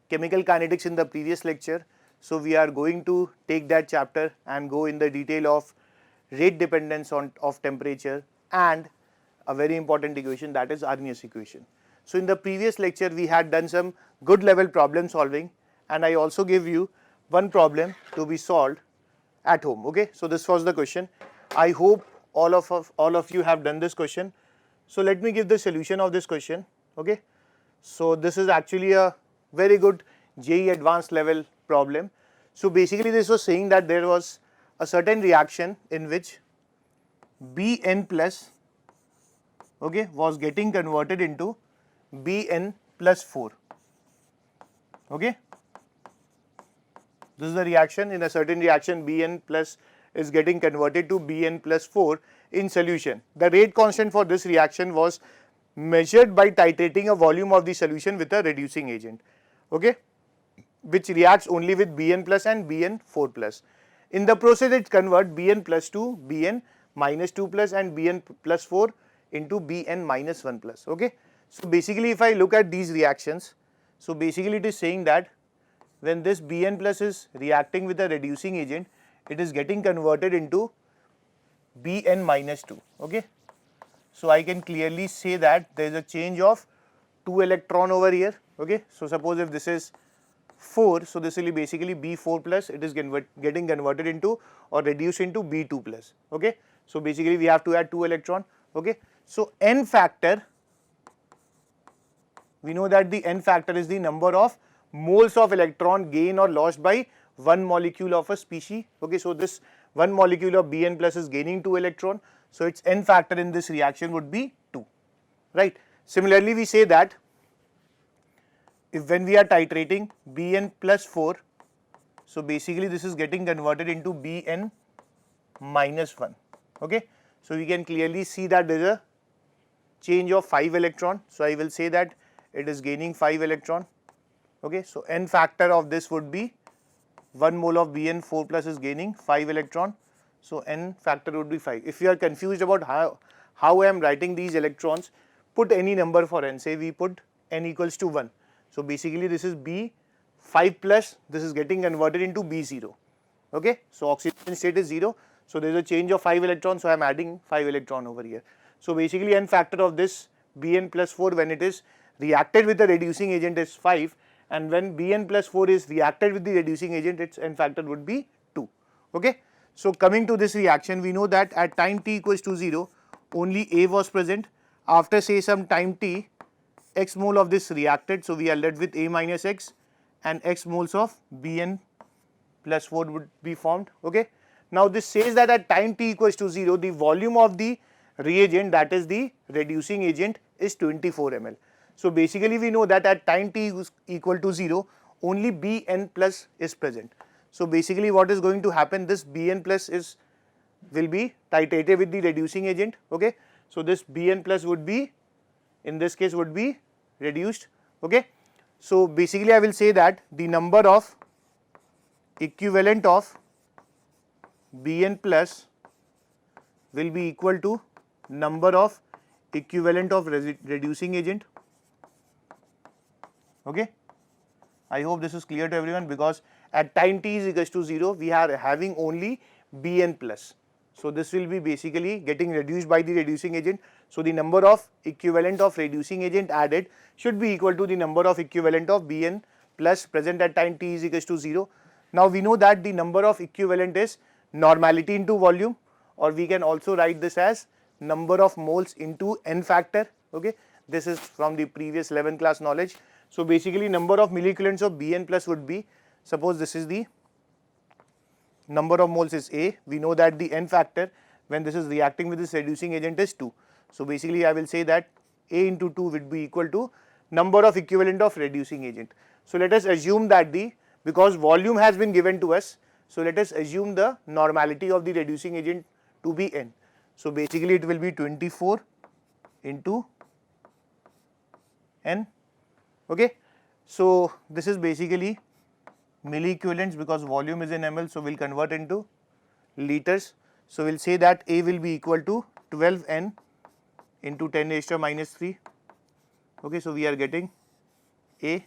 chemical kinetics in the previous lecture. So we are going to take that chapter and go in the detail of rate dependence of temperature and a very important equation, that is Arrhenius equation. So in the previous lecture we had done some good level problem solving, and I also gave you one problem to be solved at home. Okay, so this was the question. I hope all of you have done this question. So let me give the solution of this question. Okay, so this is actually a very good JEE advanced level problem. So basically this was saying that there was a certain reaction in which Bn plus, okay, was getting converted into Bn plus 4. Okay, this is the reaction. In a certain reaction Bn plus is getting converted to Bn plus 4 in solution. The rate constant for this reaction was measured by titrating a volume of the solution with a reducing agent, okay, which reacts only with Bn plus and Bn 4 plus. In the process it converts Bn plus to Bn minus 2 plus and Bn plus 4 into Bn minus 1 plus. Okay, so basically if I look at these reactions, so basically it is saying that when this Bn plus is reacting with a reducing agent, it is getting converted into Bn minus 2. Okay, so I can clearly say that there is a change of 2 electron over here. Okay, so suppose if this is 4, so this will be basically B4 plus, it is getting converted into or reduced into B2 plus. Okay, so basically we have to add 2 electron. Okay, so n factor, we know that the n factor is the number of moles of electron gained or lost by one molecule of a species. Okay, so this one molecule of Bn plus is gaining 2 electron, so its n factor in this reaction would be 2, right. Similarly we say that if when we are titrating Bn plus 4, so basically this is getting converted into Bn minus 1. Okay, so we can clearly see that there is a change of 5 electron, so I will say that it is gaining 5 electron. Okay, so n factor of this would be 1 mole of Bn 4 plus is gaining 5 electron, so n factor would be 5. If you are confused about how I am writing these electrons, put any number for n, say we put n equals to 1. So basically this is B5 plus, this is getting converted into B0. Okay, so oxidation state is 0, so there is a change of 5 electrons, so I am adding 5 electron over here. So basically n factor of this Bn plus 4 when it is reacted with the reducing agent is 5, and when Bn plus 4 is reacted with the reducing agent, its n factor would be 2. Okay, so coming to this reaction, we know that at time t equals to 0 only A was present. After say some time t, x mole of this reacted, so we are left with A minus x and x moles of Bn plus 4 would be formed. Okay, now this says that at time t equals to 0 the volume of the reagent, that is the reducing agent, is 24 ml. So basically we know that at time t is equal to 0 only Bn plus is present. So basically what is going to happen, this Bn plus will be titrated with the reducing agent. Okay, so this Bn plus would be, in this case would be reduced. Okay, so basically I will say that the number of equivalent of Bn plus will be equal to number of equivalent of reducing agent. Okay, I hope this is clear to everyone, because at time t is equals to 0 we are having only Bn plus, so this will be basically getting reduced by the reducing agent. So the number of equivalent of reducing agent added should be equal to the number of equivalent of Bn plus present at time t is equals to 0. Now we know that the number of equivalent is normality into volume, or we can also write this as number of moles into n factor. Okay, this is from the previous 11th class knowledge. So basically number of milliequivalents of Bn plus would be, suppose this is the number of moles is A, we know that the n factor when this is reacting with this reducing agent is 2. So basically I will say that A into 2 would be equal to number of equivalent of reducing agent. So let us assume that because volume has been given to us, so let us assume the normality of the reducing agent to be n. So basically it will be 24 into n. Okay, so this is basically milliequivalents, because volume is in ml, so we will convert into liters. So we will say that A will be equal to 12n into 10 raised to minus 3. Okay, so we are getting A.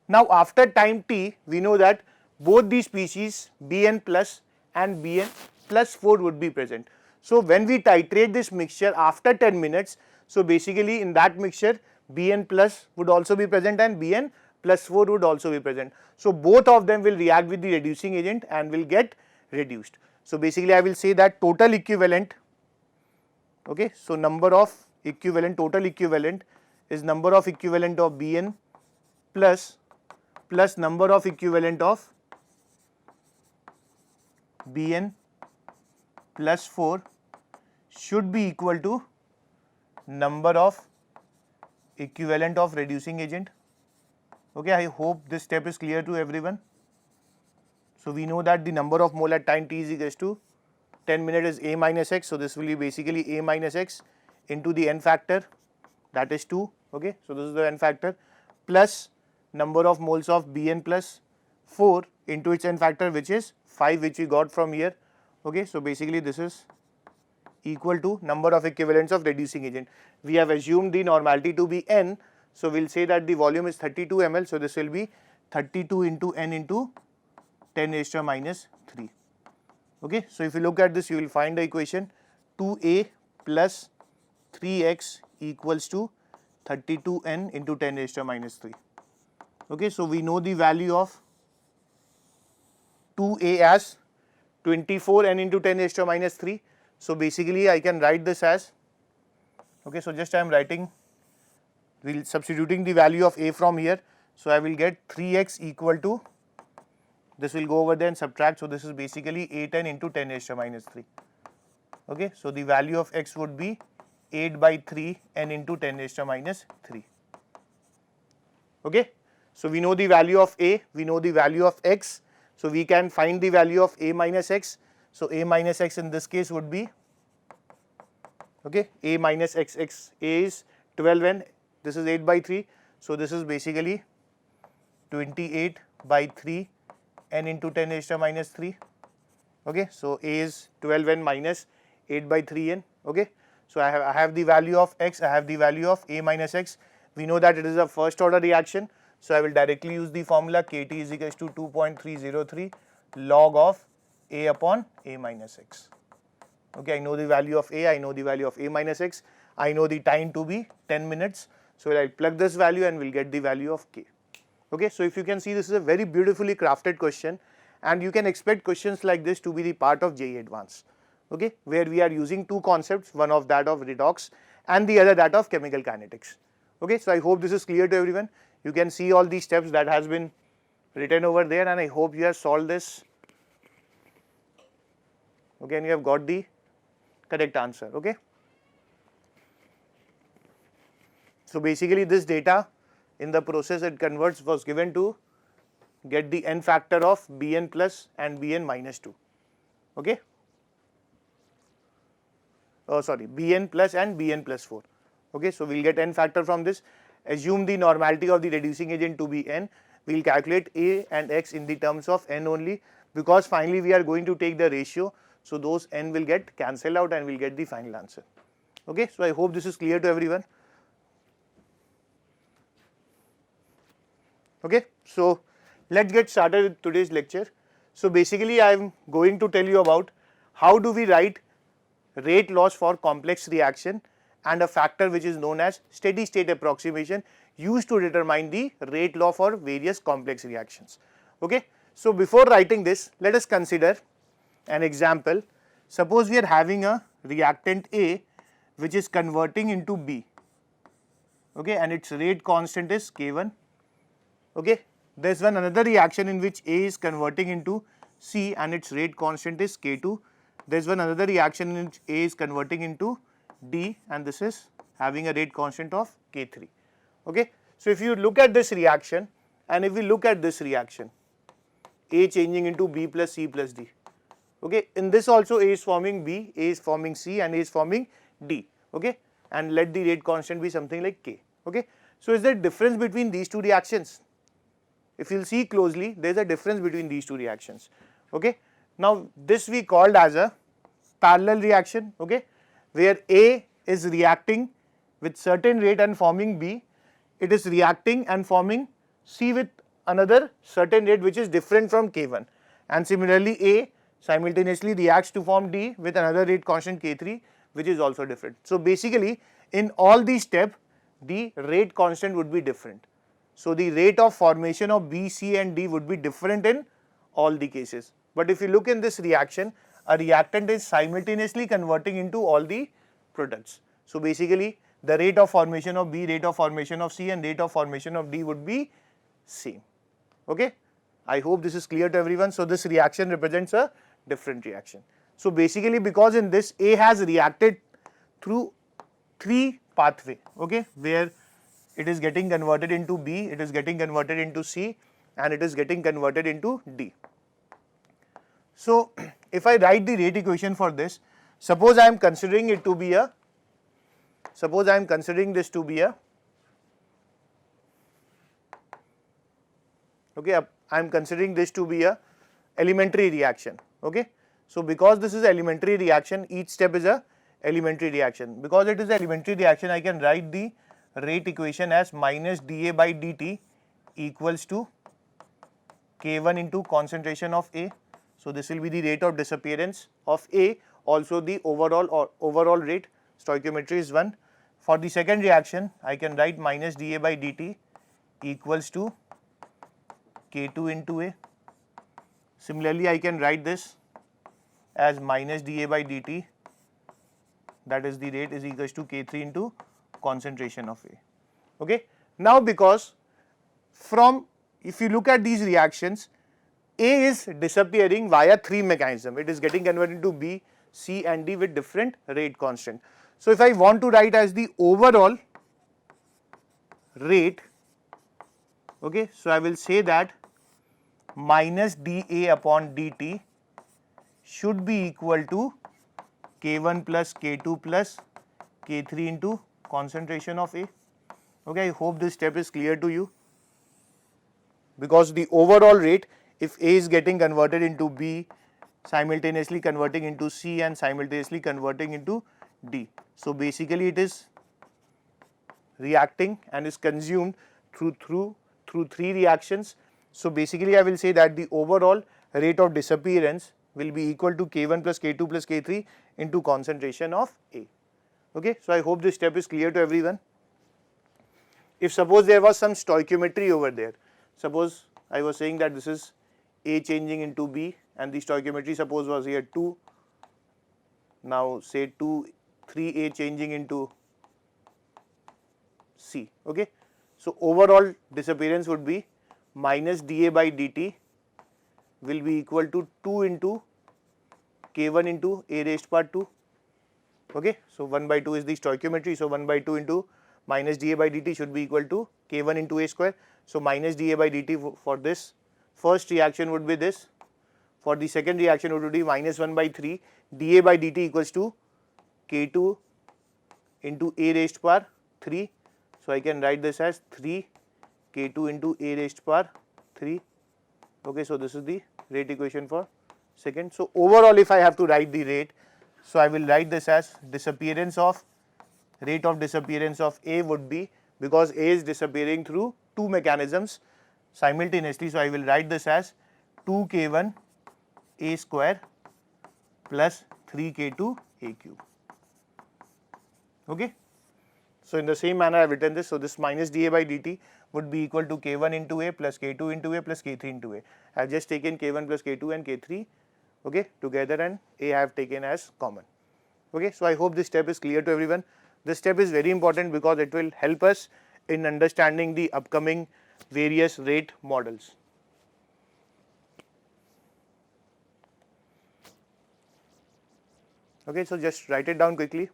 Now after time t, we know that both these species Bn plus and Bn plus 4 would be present. So when we titrate this mixture after 10 minutes, so basically in that mixture Bn plus would also be present and Bn plus 4 would also be present. So both of them will react with the reducing agent and will get reduced. So basically I will say that total equivalent, okay, so number of equivalent, total equivalent is number of equivalent of Bn plus number of equivalent of Bn plus 4 should be equal to number of equivalent of reducing agent. Okay, I hope this step is clear to everyone. So we know that the number of mole at time t is equals to 10 minutes is A minus x. So this will be basically A minus x into the n factor, that is 2. Okay, so this is the n factor, plus number of moles of Bn plus 4 into its n factor, which is 5, which we got from here. Okay, so basically this is equal to number of equivalents of reducing agent. We have assumed the normality to be n, so we'll say that the volume is 32 ml. So this will be 32 into n into 10 raised to minus 3. Okay, so if you look at this, you will find the equation 2a plus 3x equals to 32n into 10 raised to minus 3. Okay, so we know the value of 2a as 24n into 10 raised to minus 3. So basically I can write this as, okay, so just I am writing, we'll substituting the value of a from here. So I will get 3x equal to, this will go over there and subtract. So this is basically 8n into 10 raised to minus 3. Okay, so the value of x would be 8 by 3 n into 10 raised to minus 3. Okay, so we know the value of a, we know the value of x. So we can find the value of a minus x. So a minus x in this case would be, okay, a minus xx, a is 12n, this is 8 by 3. So this is basically 28 by 3 n into 10 raised to minus 3. Okay, so a is 12n minus 8 by 3n. Okay, so I have the value of x, I have the value of a minus x. We know that it is a first order reaction. So I will directly use the formula Kt is equals to 2.303 log of a upon a minus x. Okay, I know the value of a, I know the value of a minus x, I know the time to be 10 minutes. So I will plug this value and we will get the value of k. Okay, so if you can see, this is a very beautifully crafted question and you can expect questions like this to be the part of JEE Advanced. Okay, where we are using two concepts, one of that of redox and the other that of chemical kinetics. Okay, so I hope this is clear to everyone. You can see all these steps that has been written over there and I hope you have solved this. Okay, and you have got the correct answer. Okay, so basically this data in the process it converts was given to get the n factor of Bn plus and Bn minus 2. Okay, oh sorry, Bn plus and Bn plus 4. Okay, so we'll get n factor from this. Assume the normality of the reducing agent to be n. We will calculate a and x in the terms of n only, because finally we are going to take the ratio. So those n will get cancelled out and we will get the final answer. Okay, so I hope this is clear to everyone. Okay, so let's get started with today's lecture. So basically I am going to tell you about how do we write rate laws for complex reaction and a factor which is known as steady state approximation used to determine the rate law for various complex reactions. Okay, so before writing this, let us consider an example. Suppose we are having a reactant A which is converting into B, okay, and its rate constant is K1. Okay, there is one another reaction in which A is converting into C and its rate constant is K2. There is one another reaction in which A is converting into D and this is having a rate constant of K3. Okay, so if you look at this reaction and if we look at this reaction, A changing into B plus C plus D. Okay, in this also A is forming B, A is forming C and A is forming D. Okay, and let the rate constant be something like K. Okay, so is there a difference between these two reactions? If you will see closely, there is a difference between these two reactions. Okay, now this we called as a parallel reaction. Okay, where A is reacting with certain rate and forming B, it is reacting and forming C with another certain rate which is different from K1, and similarly A simultaneously reacts to form D with another rate constant K3 which is also different. So basically in all these steps the rate constant would be different. So the rate of formation of B, C and D would be different in all the cases. But if you look in this reaction, a reactant is simultaneously converting into all the products. So basically the rate of formation of B, rate of formation of C and rate of formation of D would be same. Okay, I hope this is clear to everyone. So this reaction represents a different reaction. So basically because in this A has reacted through three pathway, okay, where it is getting converted into B, it is getting converted into C and it is getting converted into D. So if I write the rate equation for this, suppose I am considering it to be a, suppose I am considering this to be a, okay, I am considering this to be a elementary reaction, okay. So because this is elementary reaction, each step is a elementary reaction. Because it is an elementary reaction, I can write the rate equation as minus dA by dt equals to K1 into concentration of A. So this will be the rate of disappearance of A, also the overall rate, stoichiometry is 1. For the second reaction, I can write minus dA by dt equals to K2 into A. Similarly, I can write this as minus dA by dt, that is the rate, is equals to K3 into concentration of A. Okay. Now because from, if you look at these reactions, A is disappearing via three mechanism. It is getting converted into B, C and D with different rate constant. So if I want to write as the overall rate, okay, so I will say that minus dA upon dt should be equal to K1 plus K2 plus K3 into concentration of A. Okay, I hope this step is clear to you. Because the overall rate, if A is getting converted into B, simultaneously converting into C and simultaneously converting into D. So basically it is reacting and is consumed through three reactions. So basically I will say that the overall rate of disappearance will be equal to K1 plus K2 plus K3 into concentration of A. Okay, so I hope this step is clear to everyone. If suppose there was some stoichiometry over there, suppose I was saying that this is A changing into B and the stoichiometry suppose was here 2, now say 3A changing into C, okay. So overall disappearance would be minus dA by dt will be equal to 2 into K1 into A raised power 2, okay. So 1 by 2 is the stoichiometry, so 1 by 2 into minus dA by dt should be equal to K1 into A square. So minus dA by dt for this first reaction would be this, for the second reaction it would be minus 1 by 3 dA by dt equals to K2 into A raised power 3. So I can write this as 3 K2 into A raised power 3, okay. So this is the rate equation for second. So overall if I have to write the rate, so I will write this as disappearance of, rate of disappearance of A would be, because A is disappearing through two mechanisms simultaneously, so I will write this as 2K1 A square plus 3K2 A cube, okay. So in the same manner I have written this, so this minus dA by dt would be equal to K1 into A plus K2 into A plus K3 into A. I have just taken K1 plus K2 and K3, okay, together, and A I have taken as common, okay. So I hope this step is clear to everyone. This step is very important because it will help us in understanding the upcoming various rate models. Okay, so just write it down quickly.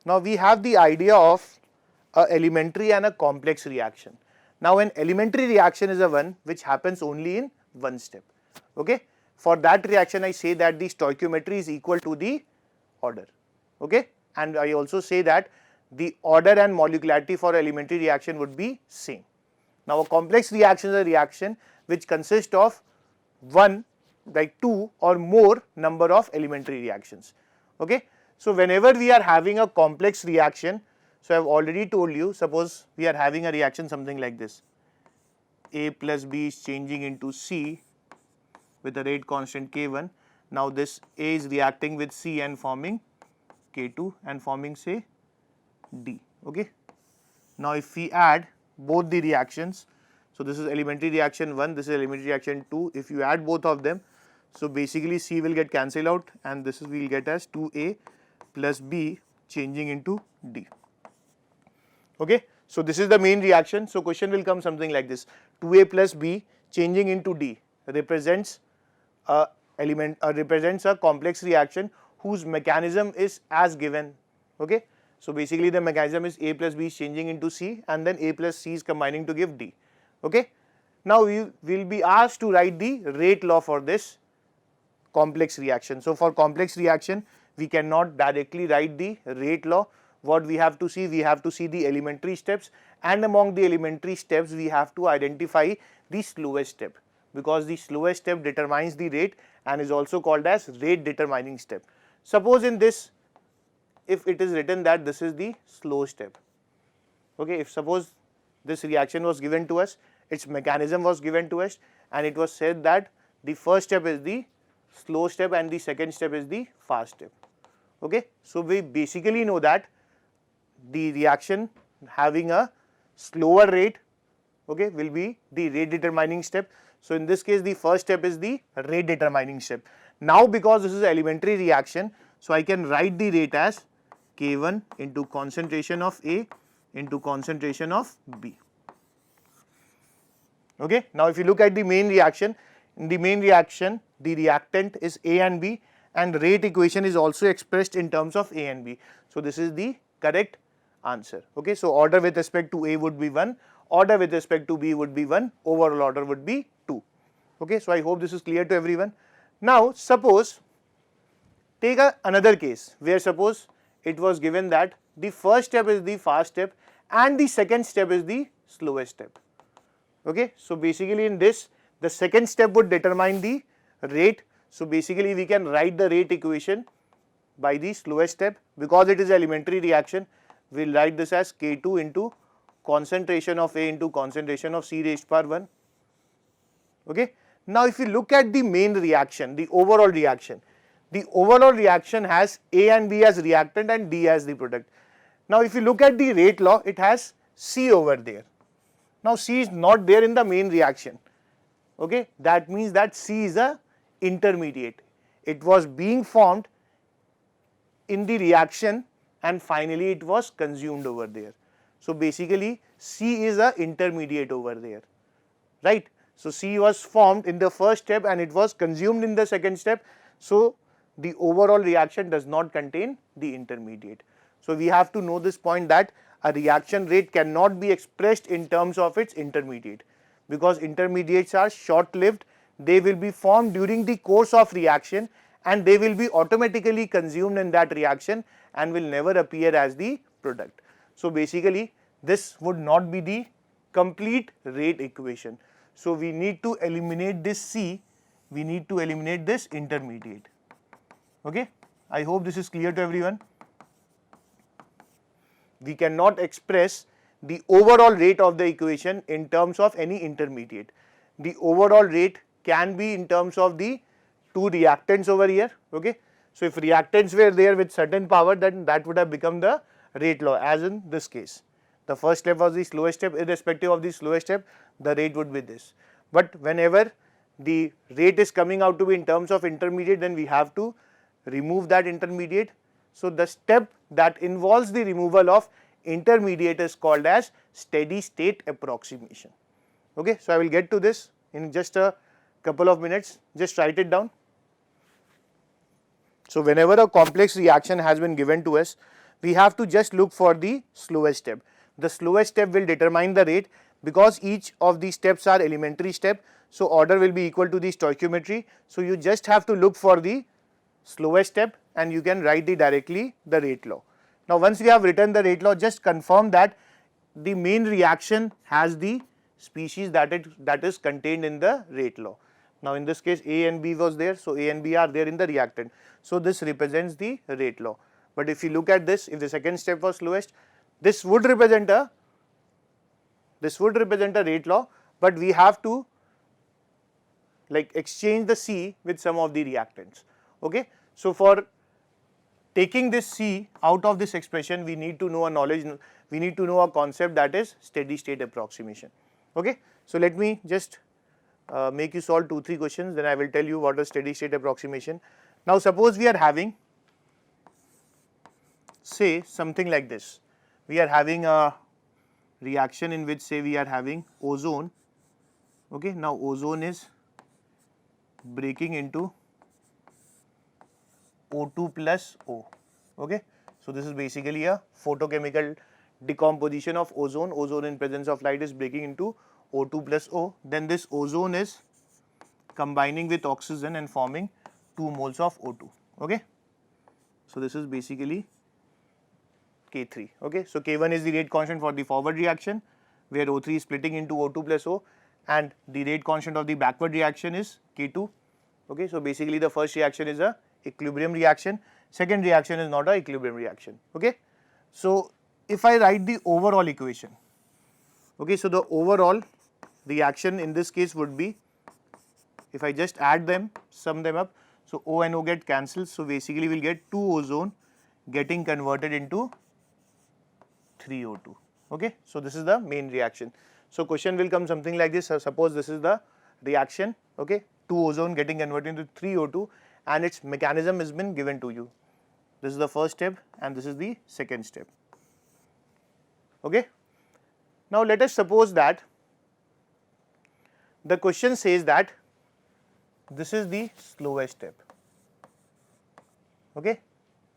Now we have the idea of a elementary and a complex reaction. Now an elementary reaction is a one which happens only in one step, okay. For that reaction I say that the stoichiometry is equal to the order, okay, and I also say that the order and molecularity for elementary reaction would be same. Now a complex reaction is a reaction which consists of one, like two or more number of elementary reactions, okay. So whenever we are having a complex reaction, So I have already told you, suppose we are having a reaction something like this. A plus B is changing into C with a rate constant K1. Now this A is reacting with C and forming K2 and forming say D. Okay. Now if we add both the reactions, so this is elementary reaction 1, this is elementary reaction 2. If you add both of them, so basically C will get cancelled out and this we will get as 2A plus B changing into D. Okay. So this is the main reaction. So question will come something like this. 2A plus B changing into D represents a represents a complex reaction whose mechanism is as given. Okay. So basically the mechanism is A plus B is changing into C and then A plus C is combining to give D. Okay. Now we will be asked to write the rate law for this complex reaction. So for complex reaction we cannot directly write the rate law. What we have to see? We have to see the elementary steps, and among the elementary steps we have to identify the slowest step, because the slowest step determines the rate and is also called as rate determining step. Suppose in this, if it is written that this is the slow step, okay, if suppose this reaction was given to us, its mechanism was given to us and it was said that the first step is the slow step and the second step is the fast step. Okay. So we basically know that the reaction having a slower rate, okay, will be the rate determining step. So in this case the first step is the rate determining step. Now because this is an elementary reaction, so I can write the rate as K1 into concentration of A into concentration of B. Okay. Now if you look at the main reaction, in the main reaction the reactant is A and B and rate equation is also expressed in terms of A and B. So this is the correct answer. Okay. So order with respect to A would be 1, order with respect to B would be 1, overall order would be 2. Okay. So I hope this is clear to everyone. Now suppose take another case where suppose it was given that the first step is the fast step and the second step is the slowest step. Okay. So basically in this the second step would determine the rate. So basically we can write the rate equation by the slowest step. Because it is elementary reaction, we will write this as K2 into concentration of A into concentration of C raised to power 1. Okay. Now if you look at the main reaction, the overall reaction has A and B as reactant and D as the product. Now if you look at the rate law, it has C over there. Now C is not there in the main reaction. Okay. That means that C is a intermediate. It was being formed in the reaction and finally it was consumed over there. So basically C is a intermediate over there, right. So C was formed in the first step and it was consumed in the second step. So the overall reaction does not contain the intermediate. So we have to know this point that a reaction rate cannot be expressed in terms of its intermediate, because intermediates are short lived, they will be formed during the course of reaction and they will be automatically consumed in that reaction and will never appear as the product. So basically this would not be the complete rate equation. So we need to eliminate this C, we need to eliminate this intermediate. Okay. I hope this is clear to everyone. We cannot express the overall rate of the equation in terms of any intermediate. The overall rate can be in terms of the two reactants over here. Okay. So if reactants were there with certain power, then that would have become the rate law, as in this case. The first step was the slowest step, irrespective of the slowest step, the rate would be this. But whenever the rate is coming out to be in terms of intermediate, then we have to remove that intermediate. So the step that involves the removal of intermediate is called as steady state approximation. Okay. So I will get to this in just a couple of minutes, just write it down. So whenever a complex reaction has been given to us, we have to just look for the slowest step. The slowest step will determine the rate, because each of these steps are elementary step. So order will be equal to the stoichiometry. So you just have to look for the slowest step and you can write directly the rate law. Now once we have written the rate law, just confirm that the main reaction has the species that is contained in the rate law. Now in this case A and B was there, so A and B are there in the reactant. So this represents the rate law. But if you look at this, if the second step was slowest, this would represent a rate law, but we have to like exchange the C with some of the reactants. Okay, so for taking this C out of this expression, we need to know a concept, that is steady state approximation. Okay, so let me just make you solve 2-3 questions, then I will tell you what is steady state approximation. Now suppose we are having, say, something like this. We are having a reaction in which, say, we are having ozone. Okay, now ozone is breaking into O2 plus O. Okay, so this is basically a photochemical decomposition of ozone. Ozone in presence of light is breaking into O2 plus O. Then this ozone is combining with oxygen and forming 2 moles of O2. Okay, so this is basically K3. Okay, so K1 is the rate constant for the forward reaction, where O3 is splitting into O2 plus O, and the rate constant of the backward reaction is K2. Okay, so basically the first reaction is a equilibrium reaction, second reaction is not a equilibrium reaction. Okay, so if I write the overall equation, okay, so the overall reaction in this case would be, if I just add them, sum them up, so O and O get cancelled, so basically we will get 2 ozone getting converted into 3 O2. Okay, so this is the main reaction. So question will come something like this. Suppose this is the reaction. Okay, 2 ozone getting converted into 3 O2, and its mechanism has been given to you. This is the first step and this is the second step. Okay, now let us suppose that the question says that this is the slowest step. Okay,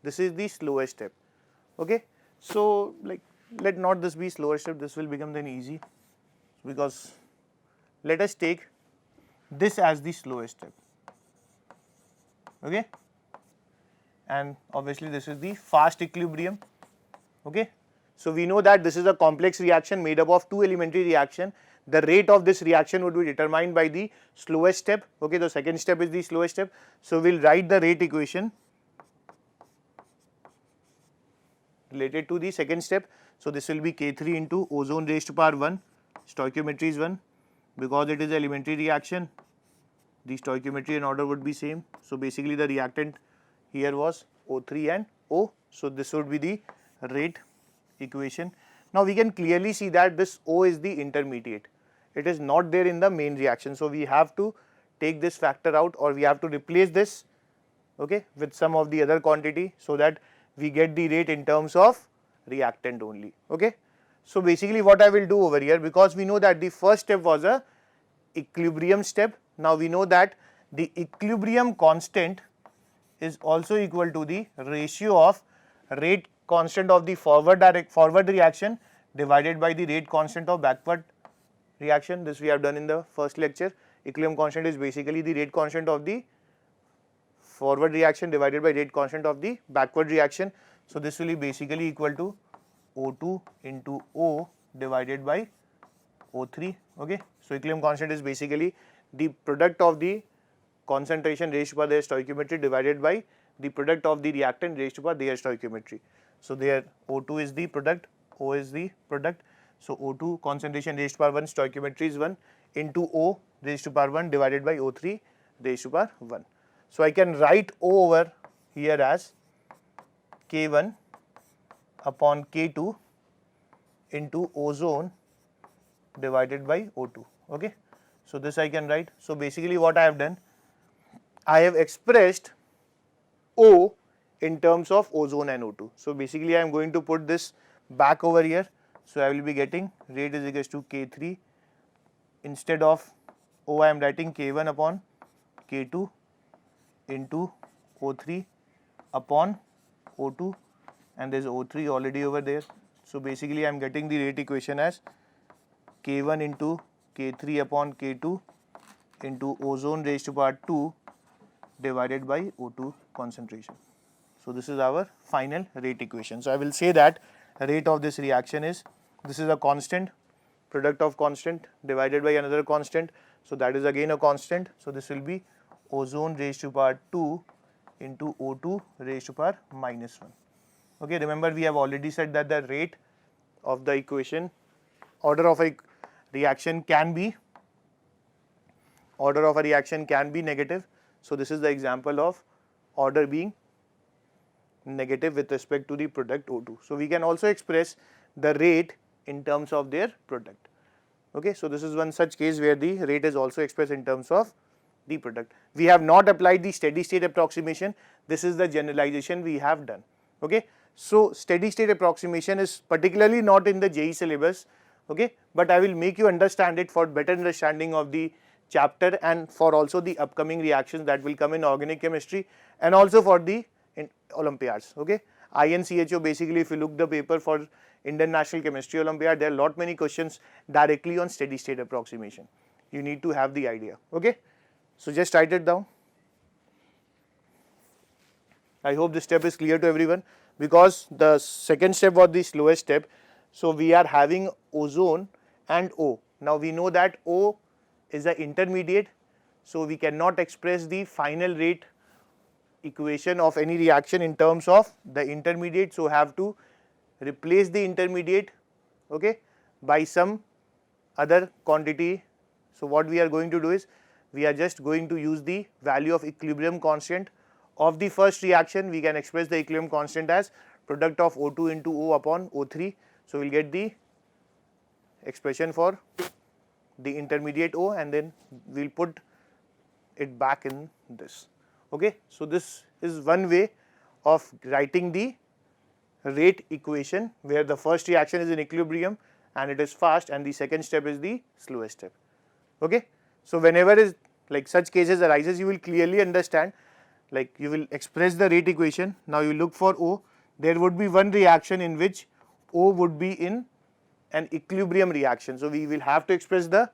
this is the slowest step. Okay, so like let not this be slower step, this will become then easy, because let us take this as the slowest step. Okay, and obviously this is the fast equilibrium. Okay, so we know that this is a complex reaction made up of 2 elementary reaction. The rate of this reaction would be determined by the slowest step. Okay, the second step is the slowest step. So we'll write the rate equation related to the second step. So this will be K3 into ozone raised to power 1, stoichiometry is 1, because it is an elementary reaction, the stoichiometry and order would be same. So basically the reactant here was O3 and O. So this would be the rate equation. Now we can clearly see that this O is the intermediate. It is not there in the main reaction. So we have to take this factor out, or we have to replace this, okay, with some of the other quantity, so that we get the rate in terms of reactant only. Okay, so basically what I will do over here, because we know that the first step was a equilibrium step. Now we know that the equilibrium constant is also equal to the ratio of rate constant of the forward reaction divided by the rate constant of backward reaction. This we have done in the first lecture. Equilibrium constant is basically the rate constant of the forward reaction divided by rate constant of the backward reaction. So this will be basically equal to O2 into O divided by O3. Okay, so equilibrium constant is basically the product of the concentration raised by their stoichiometry divided by the product of the reactant raised by their stoichiometry. So there O2 is the product, O is the product. So O2 concentration raised to power 1, stoichiometry is 1, into O raised to power 1 divided by O3 raised to power 1. So I can write O over here as K1 upon K2 into ozone divided by O2. Okay, so this I can write. So basically what I have done, I have expressed O in terms of ozone and O2. So basically I am going to put this back over here. So I will be getting rate is equals to K3, instead of O I am writing K1 upon K2 into O3 upon O2, and there is O3 already over there. So basically I am getting the rate equation as K1 into K3 upon K2 into ozone raised to power 2 divided by O2 concentration. So this is our final rate equation. So I will say that rate of this reaction is, this is a constant, product of constant divided by another constant. So that is again a constant. So this will be ozone raised to power 2 into O2 raised to power minus 1. Okay, remember we have already said that the rate of the equation, order of a reaction can be negative. So this is the example of order being negative with respect to the product O2. So we can also express the rate in terms of their product. Okay, so this is one such case where the rate is also expressed in terms of the product. We have not applied the steady state approximation. This is the generalization we have done. Okay, so steady state approximation is particularly not in the JEE syllabus. Okay, but I will make you understand it for better understanding of the chapter and for also the upcoming reactions that will come in organic chemistry and also for the Olympiads. Okay, INCHO, basically if you look the paper for Indian National Chemistry Olympiad, there are lot many questions directly on steady state approximation. You need to have the idea. Okay, so just write it down. I hope this step is clear to everyone, because the second step was the slowest step. So we are having ozone and O. Now we know that O is an intermediate, so we cannot express the final rate equation of any reaction in terms of the intermediate. So have to replace the intermediate, okay, by some other quantity. So what we are going to do is we are just going to use the value of equilibrium constant of the first reaction. We can express the equilibrium constant as product of O2 into O upon O3. So we'll get the expression for the intermediate O, and then we'll put it back in this. Okay, so this is one way of writing the rate equation where the first reaction is in equilibrium and it is fast, and the second step is the slowest step. Okay, so whenever is like such cases arises, you will clearly understand, like you will express the rate equation. Now you look for O, there would be one reaction in which O would be in an equilibrium reaction. So we will have to express the,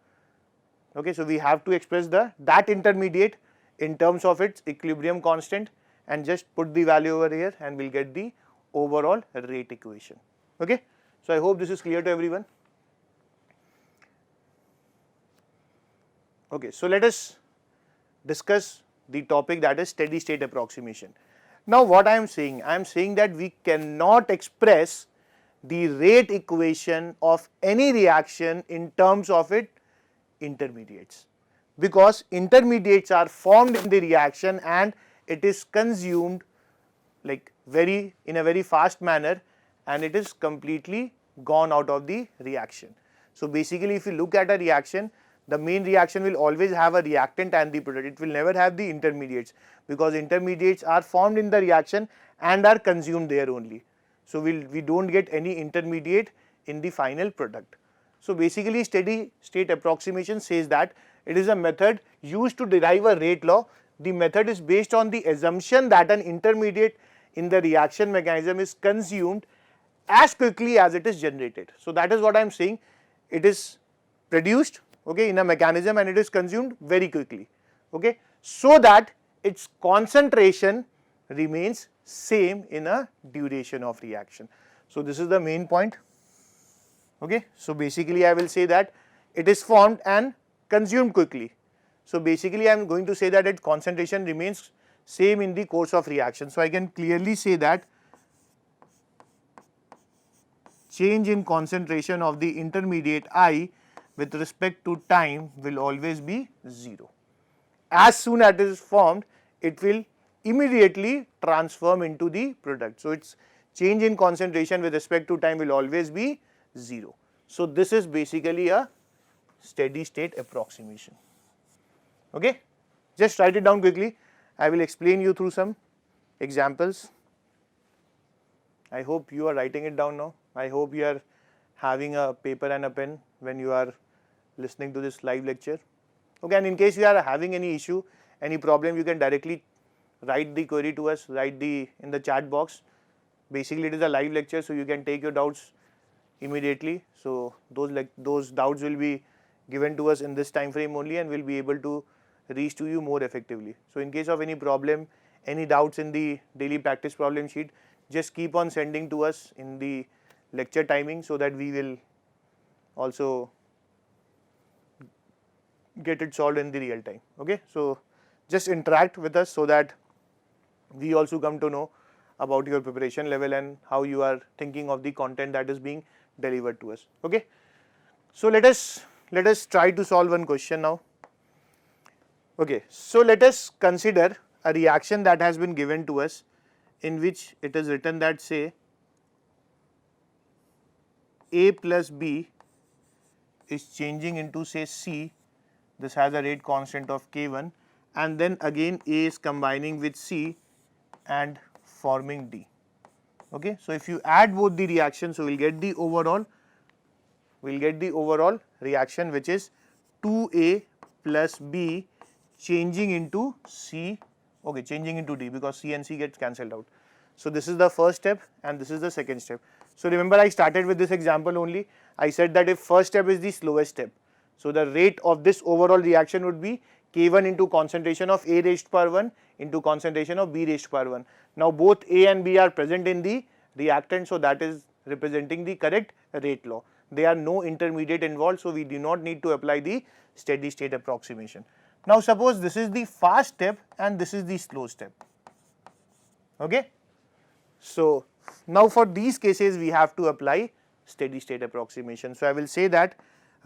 okay, so we have to express that intermediate in terms of its equilibrium constant and just put the value over here and we'll get the overall rate equation. Okay, so I hope this is clear to everyone. Okay, so let us discuss the topic, that is steady state approximation. Now what I am saying that we cannot express the rate equation of any reaction in terms of its intermediates, because intermediates are formed in the reaction and it is consumed like in a very fast manner and it is completely gone out of the reaction. So basically if you look at a reaction, the main reaction will always have a reactant and the product. It will never have the intermediates, because intermediates are formed in the reaction and are consumed there only. So we don't get any intermediate in the final product. So basically steady state approximation says that it is a method used to derive a rate law. The method is based on the assumption that an intermediate in the reaction mechanism is consumed as quickly as it is generated. So that is what I am saying, it is produced, okay, in a mechanism and it is consumed very quickly, okay, so that its concentration remains same in a duration of reaction. So this is the main point. Okay, so basically I will say that it is formed and consumed quickly. So basically I am going to say that its concentration remains same in the course of reaction. So I can clearly say that change in concentration of the intermediate I with respect to time will always be 0. As soon as it is formed, it will immediately transform into the product. So its change in concentration with respect to time will always be 0. So this is basically a steady state approximation. Okay, just write it down quickly. I will explain you through some examples. I hope you are writing it down now. I hope you are having a paper and a pen when you are listening to this live lecture. Okay, and in case you are having any issue, any problem, you can directly write the query to us, write in the chat box. Basically it is a live lecture, so you can take your doubts immediately. So those doubts will be given to us in this time frame only and will be able to reach to you more effectively. So in case of any problem, any doubts in the daily practice problem sheet, just keep on sending to us in the lecture timing so that we will also get it solved in the real time. Okay, so just interact with us so that we also come to know about your preparation level and how you are thinking of the content that is being delivered to us. Okay. So let us try to solve one question now. Okay. So let us consider a reaction that has been given to us, in which it is written that, say, A plus B is changing into, say, C. This has a rate constant of K1, and then again A is combining with C and forming D. Okay. So if you add both the reactions, so we'll get the overall reaction, which is 2A plus B changing into C, okay, changing into D, because C and C gets cancelled out. So this is the first step and this is the second step. So remember, I started with this example only. I said that if first step is the slowest step, so the rate of this overall reaction would be K1 into concentration of A raised to power 1 into concentration of B raised to power 1. Now both A and B are present in the reactant, so that is representing the correct rate law. There are no intermediate involved, so we do not need to apply the steady state approximation. Now suppose this is the fast step and this is the slow step. Okay. So now for these cases we have to apply steady state approximation. So I will say that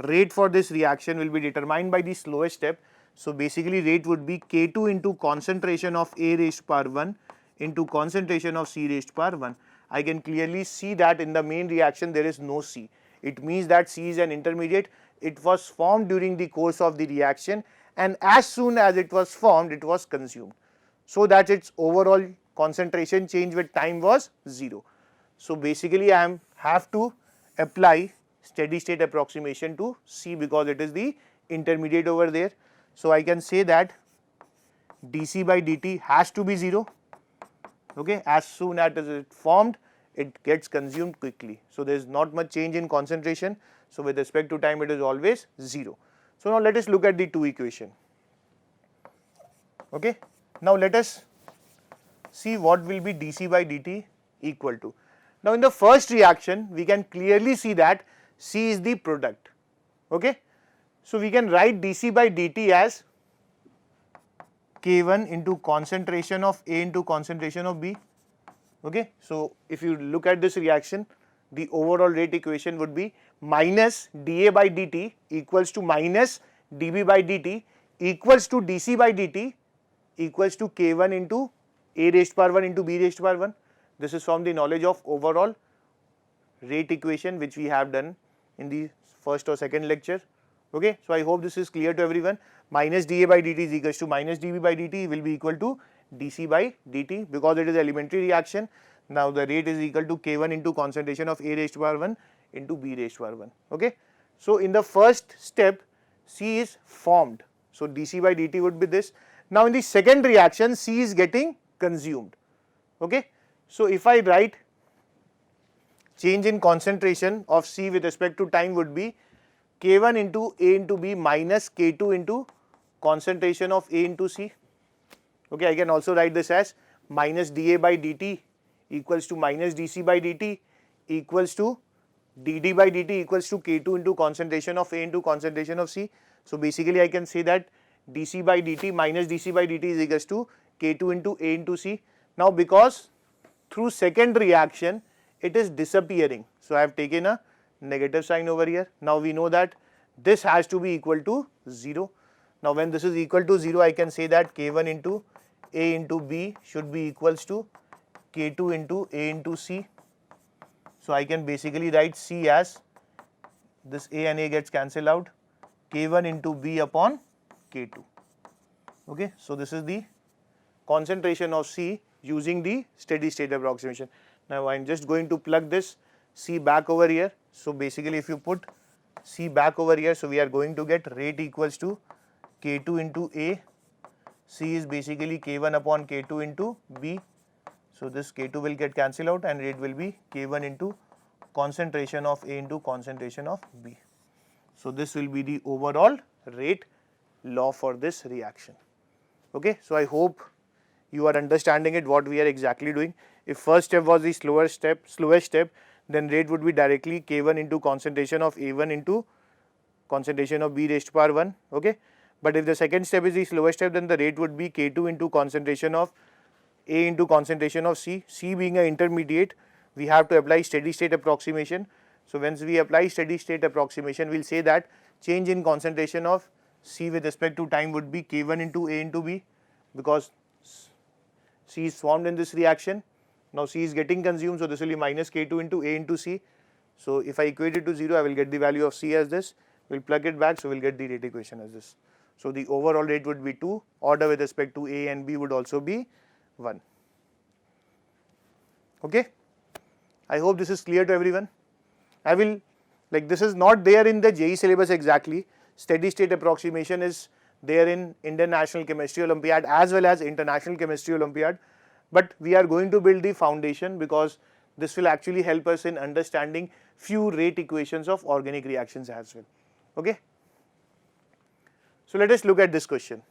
rate for this reaction will be determined by the slowest step. So basically rate would be K2 into concentration of A raised to power 1 into concentration of C raised to power 1. I can clearly see that in the main reaction there is no C. It means that C is an intermediate. It was formed during the course of the reaction, and as soon as it was formed, it was consumed, so that its overall concentration change with time was 0. So basically I have to apply steady state approximation to C, because it is the intermediate over there. So I can say that dC by dt has to be 0. Okay, as soon as it is formed, it gets consumed quickly. So there is not much change in concentration. So with respect to time, it is always 0. So now let us look at the two equation. Okay. Now let us see what will be dC by dt equal to. Now in the first reaction, we can clearly see that C is the product. Okay. So we can write dC by dt as K1 into concentration of A into concentration of B. Okay. So if you look at this reaction, the overall rate equation would be minus dA by dt equals to minus dB by dt equals to dC by dt equals to K1 into A raised to power 1 into B raised to power 1. This is from the knowledge of overall rate equation, which we have done in the first or second lecture. Okay. So I hope this is clear to everyone. Minus dA by dt is equals to minus dB by dt will be equal to dC by dt, because it is elementary reaction. Now the rate is equal to K1 into concentration of A raised to power 1 into B raised to power 1. Okay. So in the first step, C is formed. So dC by dt would be this. Now in the second reaction, C is getting consumed. Okay. So if I write change in concentration of C with respect to time would be K1 into A into B minus K2 into concentration of A into C. Okay, I can also write this as minus dA by dt equals to minus dC by dt equals to dd by dt equals to K2 into concentration of A into concentration of C. So basically I can say that dC by dt minus dC by dt is equals to K2 into A into C. Now because through second reaction it is disappearing, so I have taken a negative sign over here. Now we know that this has to be equal to 0. Now when this is equal to 0, I can say that K1 into A into B should be equals to K2 into A into C. So I can basically write C as this A and A gets cancelled out, K1 into B upon K2. Okay. So this is the concentration of C using the steady state approximation. Now I am just going to plug this C back over here. So basically if you put C back over here, so we are going to get rate equals to K2 into A. C is basically K1 upon K2 into B. So this K2 will get cancelled out and rate will be K1 into concentration of A into concentration of B. So this will be the overall rate law for this reaction. Okay. So I hope you are understanding it, what we are exactly doing. If first step was the slowest step, then rate would be directly K1 into concentration of A1 into concentration of B raised to power 1. Okay. But if the second step is the slowest step, then the rate would be K2 into concentration of A into concentration of C. C being an intermediate, we have to apply steady state approximation. So once we apply steady state approximation, we'll say that change in concentration of C with respect to time would be K1 into A into B, because C is formed in this reaction. Now C is getting consumed, so this will be minus K2 into A into C. So if I equate it to 0, I will get the value of C as this. We'll plug it back, so we'll get the rate equation as this. So the overall rate would be 2, order with respect to A and B would also be 1. Okay. I hope this is clear to everyone. I will, like, this is not there in the JEE syllabus exactly. Steady state approximation is there in Indian National Chemistry Olympiad as well as International Chemistry Olympiad, but we are going to build the foundation because this will actually help us in understanding few rate equations of organic reactions as well. Okay. So let us look at this question.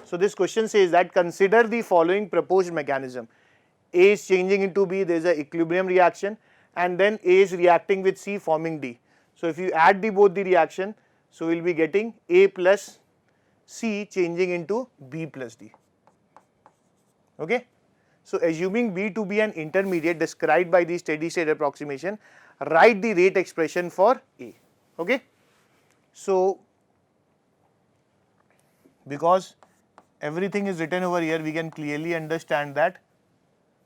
So this question says that consider the following proposed mechanism. A is changing into B, there is an equilibrium reaction, and then A is reacting with C forming D. So if you add both the reaction, so we will be getting A plus C changing into B plus D. Okay. So assuming B to be an intermediate described by the steady state approximation, write the rate expression for A. Okay. So because everything is written over here, we can clearly understand that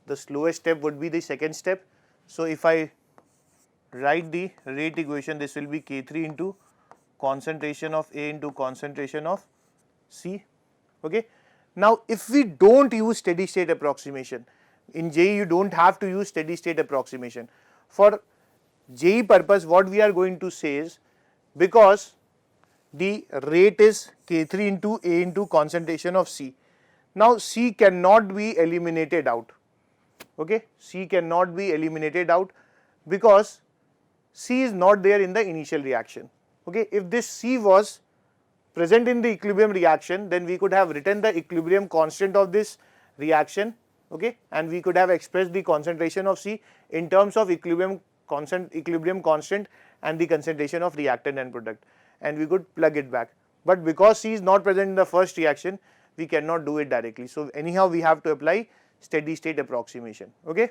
the slowest step would be the second step. So if I write the rate equation, this will be K3 into concentration of A into concentration of C. Okay. Now if we don't use steady state approximation, in JEE you don't have to use steady state approximation. For JEE purpose, what we are going to say is, because the rate is K3 into A into concentration of C. Now C cannot be eliminated out. Okay, C cannot be eliminated out because C is not there in the initial reaction. Okay, if this C was present in the equilibrium reaction, then we could have written the equilibrium constant of this reaction. Okay, and we could have expressed the concentration of C in terms of equilibrium constant and the concentration of reactant and product, and we could plug it back. But because C is not present in the first reaction, we cannot do it directly. So anyhow we have to apply steady state approximation. Okay.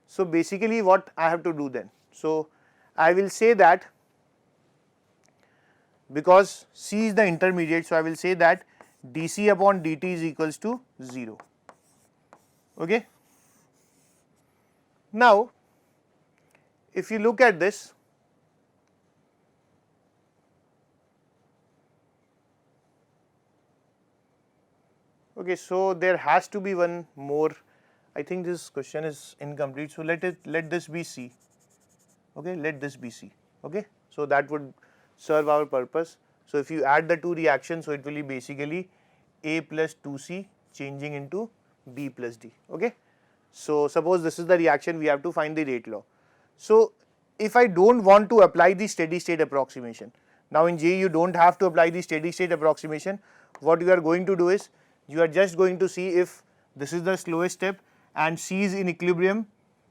So basically what I have to do then? So I will say that because C is the intermediate, so I will say that dC upon dt is equals to 0. Okay. Now if you look at this, okay, so there has to be one more. I think this question is incomplete, so let this be C. Okay, let this be C. Okay, so that would serve our purpose. So if you add the two reactions, so it will be basically A plus 2C changing into B plus D. Okay, so suppose this is the reaction, we have to find the rate law. So if I don't want to apply the steady state approximation, now in JEE you don't have to apply the steady state approximation. What you are going to do is, you are just going to see if this is the slowest step and C is in equilibrium,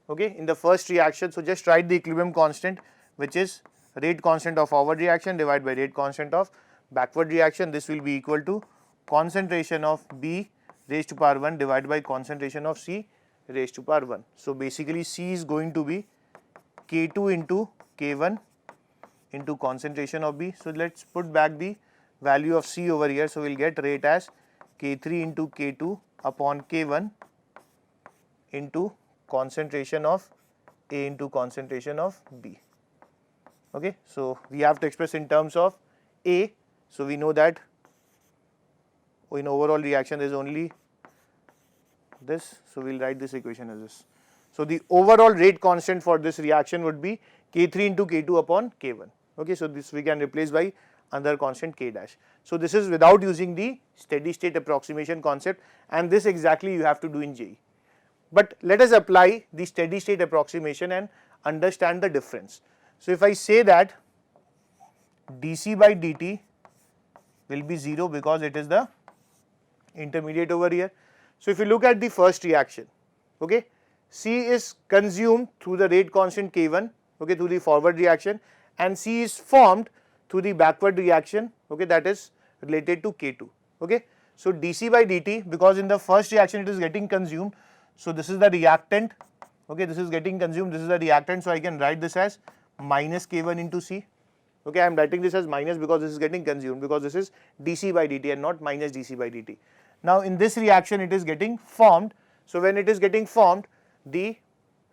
okay, in the first reaction. So just write the equilibrium constant, which is rate constant of forward reaction divided by rate constant of backward reaction. This will be equal to concentration of B raised to power 1 divided by concentration of C raised to power 1. So basically C is going to be K2 into K1 into concentration of B. So let's put back the value of C over here. So we'll get rate as K3 into K2 upon K1 into concentration of A into concentration of B. Okay, so we have to express in terms of A. So we know that in overall reaction there is only this. So we'll write this equation as this. So the overall rate constant for this reaction would be K3 into K2 upon K1. Okay, so this we can replace by another constant K dash. So this is without using the steady state approximation concept, and this exactly you have to do in JEE. But let us apply the steady state approximation and understand the difference. So if I say that dC by dt will be 0 because it is the intermediate over here. So if you look at the first reaction, okay, C is consumed through the rate constant K1, okay, through the forward reaction, and C is formed through the backward reaction, okay, that is related to K2. Okay. So dC by dt, because in the first reaction it is getting consumed, so this is the reactant, okay, this is getting consumed, this is the reactant, so I can write this as minus K1 into C. Okay, I am writing this as minus because this is getting consumed, because this is dC by dt and not minus dC by dt. Now in this reaction it is getting formed. So when it is getting formed, the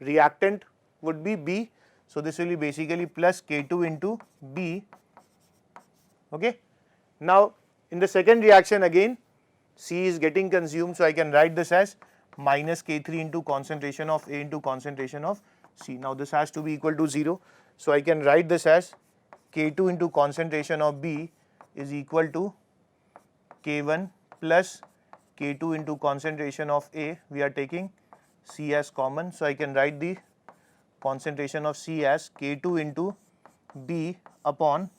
reactant would be B. So this will be basically plus K2 into B. Okay. Now in the second reaction again C is getting consumed, so I can write this as minus K3 into concentration of A into concentration of C. Now this has to be equal to 0, so I can write this as K2 into concentration of B is equal to K1 plus K2 into concentration of A. We are taking C as common, so I can write the concentration of C as K2 into B upon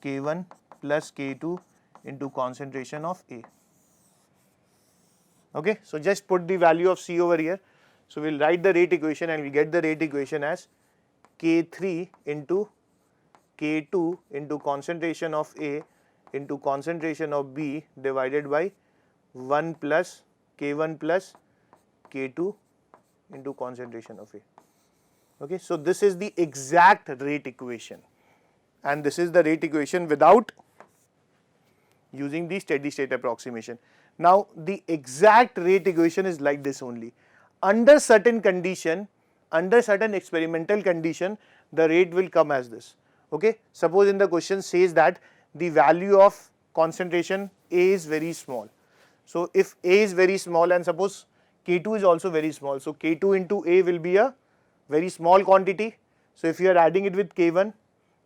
K1 plus K2 into concentration of A. Okay, so just put the value of C over here. So we'll write the rate equation and we get the rate equation as K3 into K2 into concentration of A into concentration of B divided by 1 plus K1 plus K2 into concentration of A. Okay, so this is the exact rate equation, and this is the rate equation without using the steady state approximation. Now the exact rate equation is like this only. Under certain condition, under certain experimental condition, the rate will come as this. Okay, suppose in the question says that the value of concentration A is very small. So if A is very small and suppose K2 is also very small, so K2 into A will be a very small quantity. So if you are adding it with K1,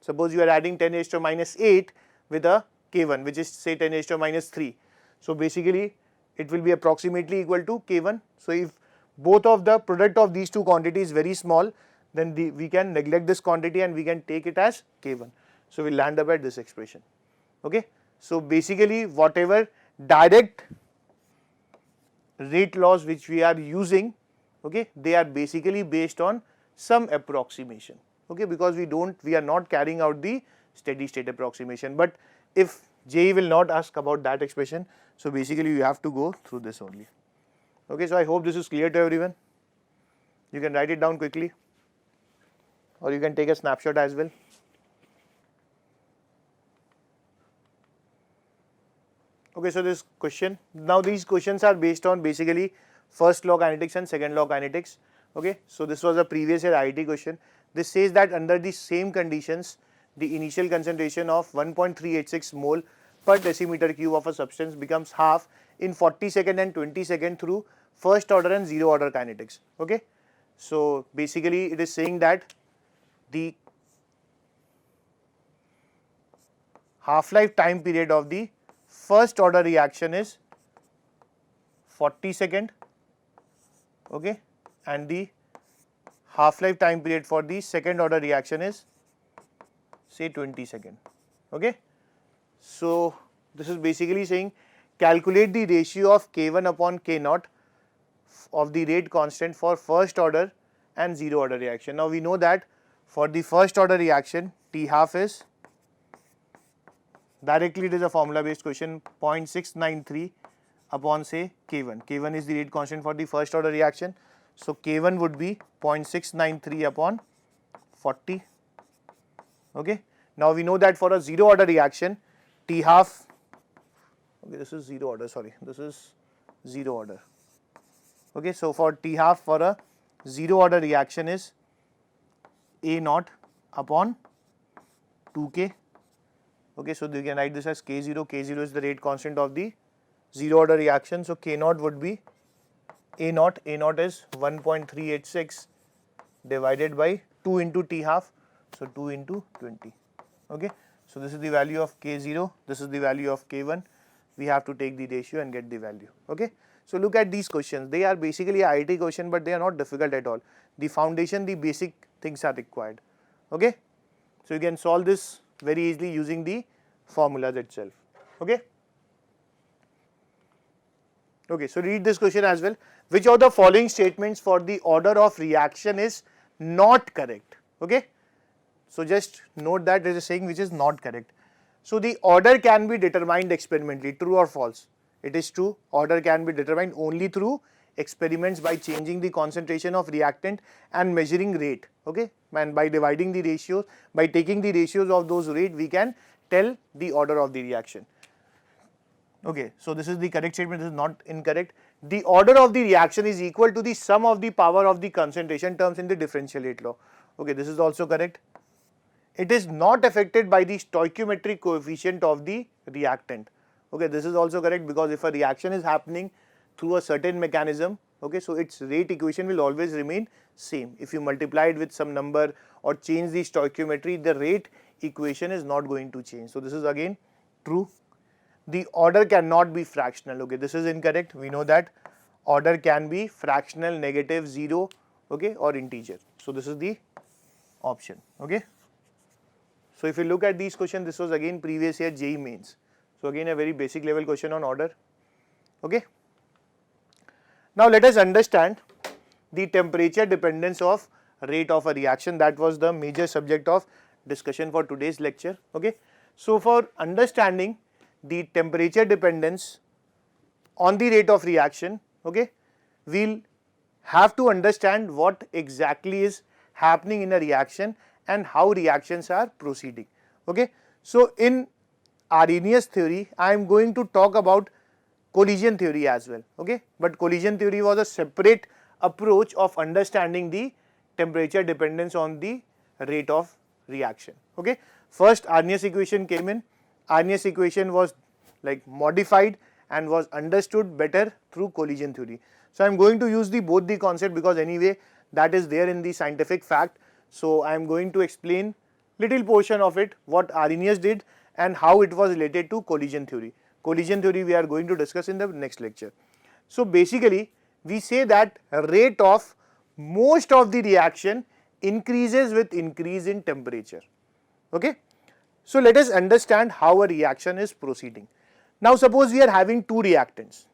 suppose you are adding 10 raised to minus 8 with a K1, which is say 10 raised to minus 3. So basically it will be approximately equal to K1. So if both of the product of these two quantities is very small, then we can neglect this quantity and we can take it as K1. So we land up at this expression. Okay. So basically whatever direct rate laws which we are using, okay, they are basically based on some approximation, okay, because we are not carrying out the steady state approximation. But if JEE will not ask about that expression, so basically you have to go through this only. Okay, so I hope this is clear to everyone. You can write it down quickly or you can take a snapshot as well. Okay, so this question, now these questions are based on basically first law kinetics and second law kinetics. Okay, so this was a previous year IIT question. This says that under the same conditions, the initial concentration of 1.386 mole per decimeter cube of a substance becomes half in 40 second and 20 second through first order and zero order kinetics. Okay, so basically it is saying that the half-life time period of the first order reaction is 40 second, okay, and the half-life time period for the second order reaction is say 20 second. Okay, so this is basically saying calculate the ratio of K1 upon K0 of the rate constant for first order and zero order reaction. Now we know that for the first order reaction T half is directly, it is a formula based question, 0.693 upon say K1. K1 is the rate constant for the first order reaction. So K1 would be 0.693 upon 40. Okay. Now we know that for a zero order reaction T half, okay, this is zero order, sorry, this is zero order. Okay, so for T half for a zero order reaction is A naught upon 2K. Okay, so you can write this as K0. K0 is the rate constant of the zero order reaction. So K0 would be A naught. A naught is 1.386 divided by 2 into T half. So 2 into 20. Okay, so this is the value of K0. This is the value of K1. We have to take the ratio and get the value. Okay, so look at these questions. They are basically IIT question, but they are not difficult at all. The foundation, the basic things are required. Okay, so you can solve this very easily using the formulas itself. Okay. Okay, so read this question as well. Which of the following statements for the order of reaction is not correct? Okay, so just note that there is a saying which is not correct. So the order can be determined experimentally, true or false? It is true. Order can be determined only through experiments by changing the concentration of reactant and measuring rate, okay, and by dividing the ratios, by taking the ratios of those rate, we can tell the order of the reaction. Okay, so this is the correct statement, this is not incorrect. The order of the reaction is equal to the sum of the power of the concentration terms in the differential rate law. Okay, this is also correct. It is not affected by the stoichiometric coefficient of the reactant. Okay, this is also correct, because if a reaction is happening through a certain mechanism, okay, so its rate equation will always remain same. If you multiply it with some number or change the stoichiometry, the rate equation is not going to change. So this is again true. The order cannot be fractional. Okay, this is incorrect. We know that order can be fractional, negative, 0, okay, or integer. So this is the option. Okay. So if you look at these questions, this was again previous year JEE mains. So again a very basic level question on order. Okay. Now let us understand the temperature dependence of rate of a reaction. That was the major subject of discussion for today's lecture. Okay. So for understanding the temperature dependence on the rate of reaction, okay, we'll have to understand what exactly is happening in a reaction and how reactions are proceeding. Okay. So in Arrhenius theory, I am going to talk about collision theory as well. Okay. But collision theory was a separate approach of understanding the temperature dependence on the rate of reaction. Okay. First Arrhenius equation came in. Arrhenius equation was like modified and was understood better through collision theory. So I am going to use both the concept, because anyway that is there in the scientific fact. So I am going to explain little portion of it, what Arrhenius did and how it was related to collision theory. Collision theory we are going to discuss in the next lecture. So basically we say that rate of most of the reaction increases with increase in temperature. Okay. So let us understand how a reaction is proceeding. Now suppose we are having two reactants.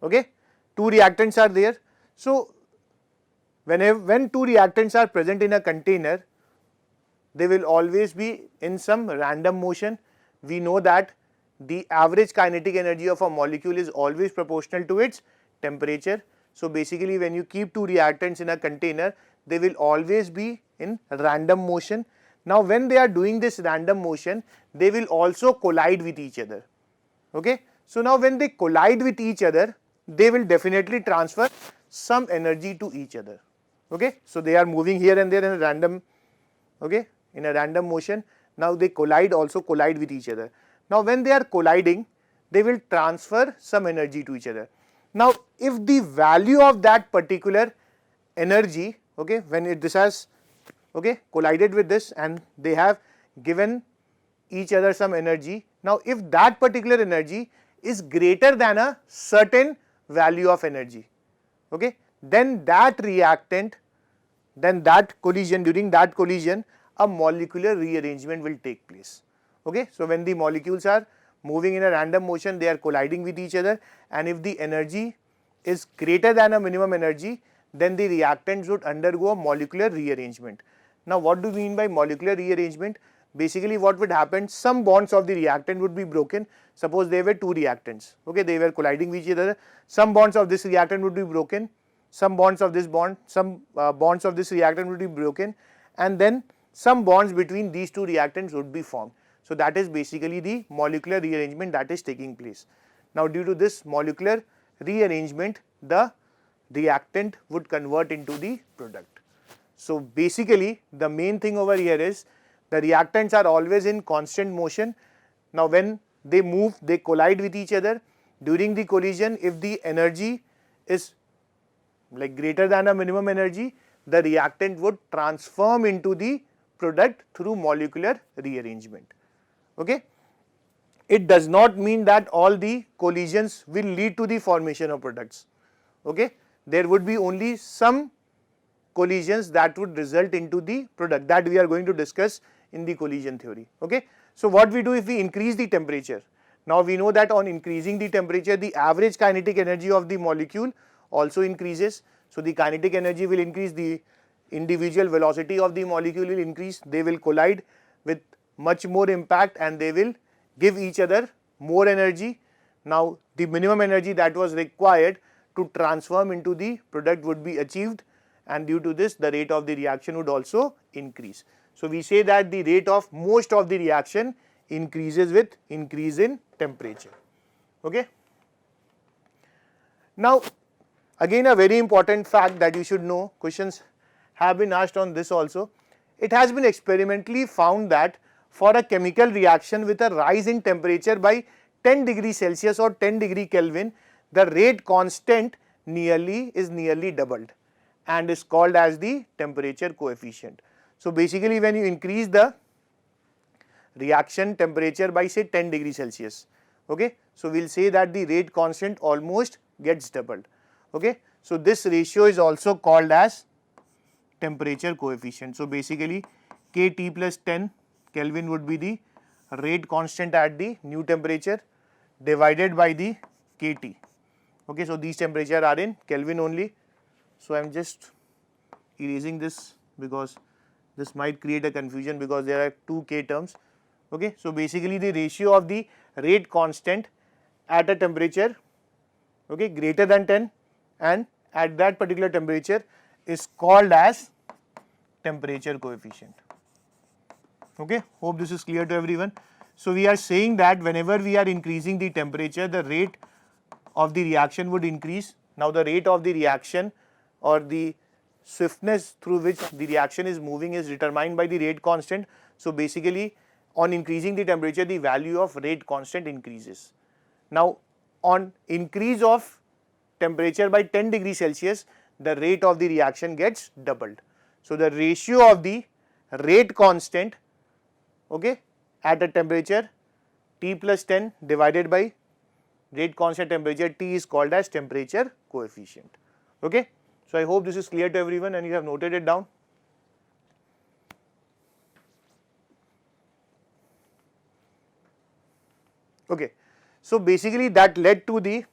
Okay. Two reactants are there. So when two reactants are present in a container, they will always be in some random motion. We know that the average kinetic energy of a molecule is always proportional to its temperature. So basically when you keep two reactants in a container, they will always be in random motion. Now when they are doing this random motion, they will also collide with each other. Okay. So now when they collide with each other, they will definitely transfer some energy to each other. Okay. So they are moving here and there in a random, okay, in a random motion. Now they also collide with each other. Now when they are colliding, they will transfer some energy to each other. Now if the value of that particular energy, okay, when this has, okay, collided with this and they have given each other some energy. Now if that particular energy is greater than a certain value of energy, okay, then that reactant, then that collision, during that collision a molecular rearrangement will take place. Okay. So when the molecules are moving in a random motion, they are colliding with each other, and if the energy is greater than a minimum energy, then the reactants would undergo a molecular rearrangement. Now what do we mean by molecular rearrangement? Basically what would happen, some bonds of the reactant would be broken. Suppose there were two reactants, okay, they were colliding with each other. Some bonds of this reactant would be broken, some bonds of this bond, some bonds of this reactant would be broken, and then some bonds between these two reactants would be formed. So that is basically the molecular rearrangement that is taking place. Now due to this molecular rearrangement, the reactant would convert into the product. So basically the main thing over here is the reactants are always in constant motion. Now when they move, they collide with each other. During the collision, if the energy is like greater than a minimum energy, the reactant would transform into the product through molecular rearrangement. Okay. It does not mean that all the collisions will lead to the formation of products. Okay. There would be only some collisions that would result into the product, that we are going to discuss in the collision theory. Okay. So what we do if we increase the temperature? Now we know that on increasing the temperature, the average kinetic energy of the molecule also increases. So the kinetic energy will increase, the individual velocity of the molecule will increase, they will collide with much more impact and they will give each other more energy. Now the minimum energy that was required to transform into the product would be achieved, and due to this the rate of the reaction would also increase. So, we say that the rate of most of the reaction increases with increase in temperature. Okay. Now, again a very important fact that you should know, questions have been asked on this also. It has been experimentally found that for a chemical reaction with a rise in temperature by 10 degrees Celsius or 10 degree Kelvin, the rate constant is nearly doubled and is called as the temperature coefficient. So, basically when you increase the reaction temperature by say 10 degrees Celsius, okay, so we will say that the rate constant almost gets doubled. Okay. So, this ratio is also called as temperature coefficient. So, basically Kt plus 10 Kelvin would be the rate constant at the new temperature divided by the Kt. Okay. So, these temperatures are in Kelvin only. So, I am just erasing this because this might create a confusion because there are two K terms. Okay. So, basically the ratio of the rate constant at a temperature, okay, greater than 10 and at that particular temperature is called as temperature coefficient. Okay. Hope this is clear to everyone. So, we are saying that whenever we are increasing the temperature, the rate of the reaction would increase. Now, the rate of the reaction or the swiftness through which the reaction is moving is determined by the rate constant. So, basically on increasing the temperature, the value of rate constant increases. Now, on increase of temperature by 10 degrees Celsius, the rate of the reaction gets doubled. So, the ratio of the rate constant, okay, at a temperature T plus 10 divided by rate constant temperature T is called as temperature coefficient. Okay. So, I hope this is clear to everyone and you have noted it down. Okay. So, basically that led to the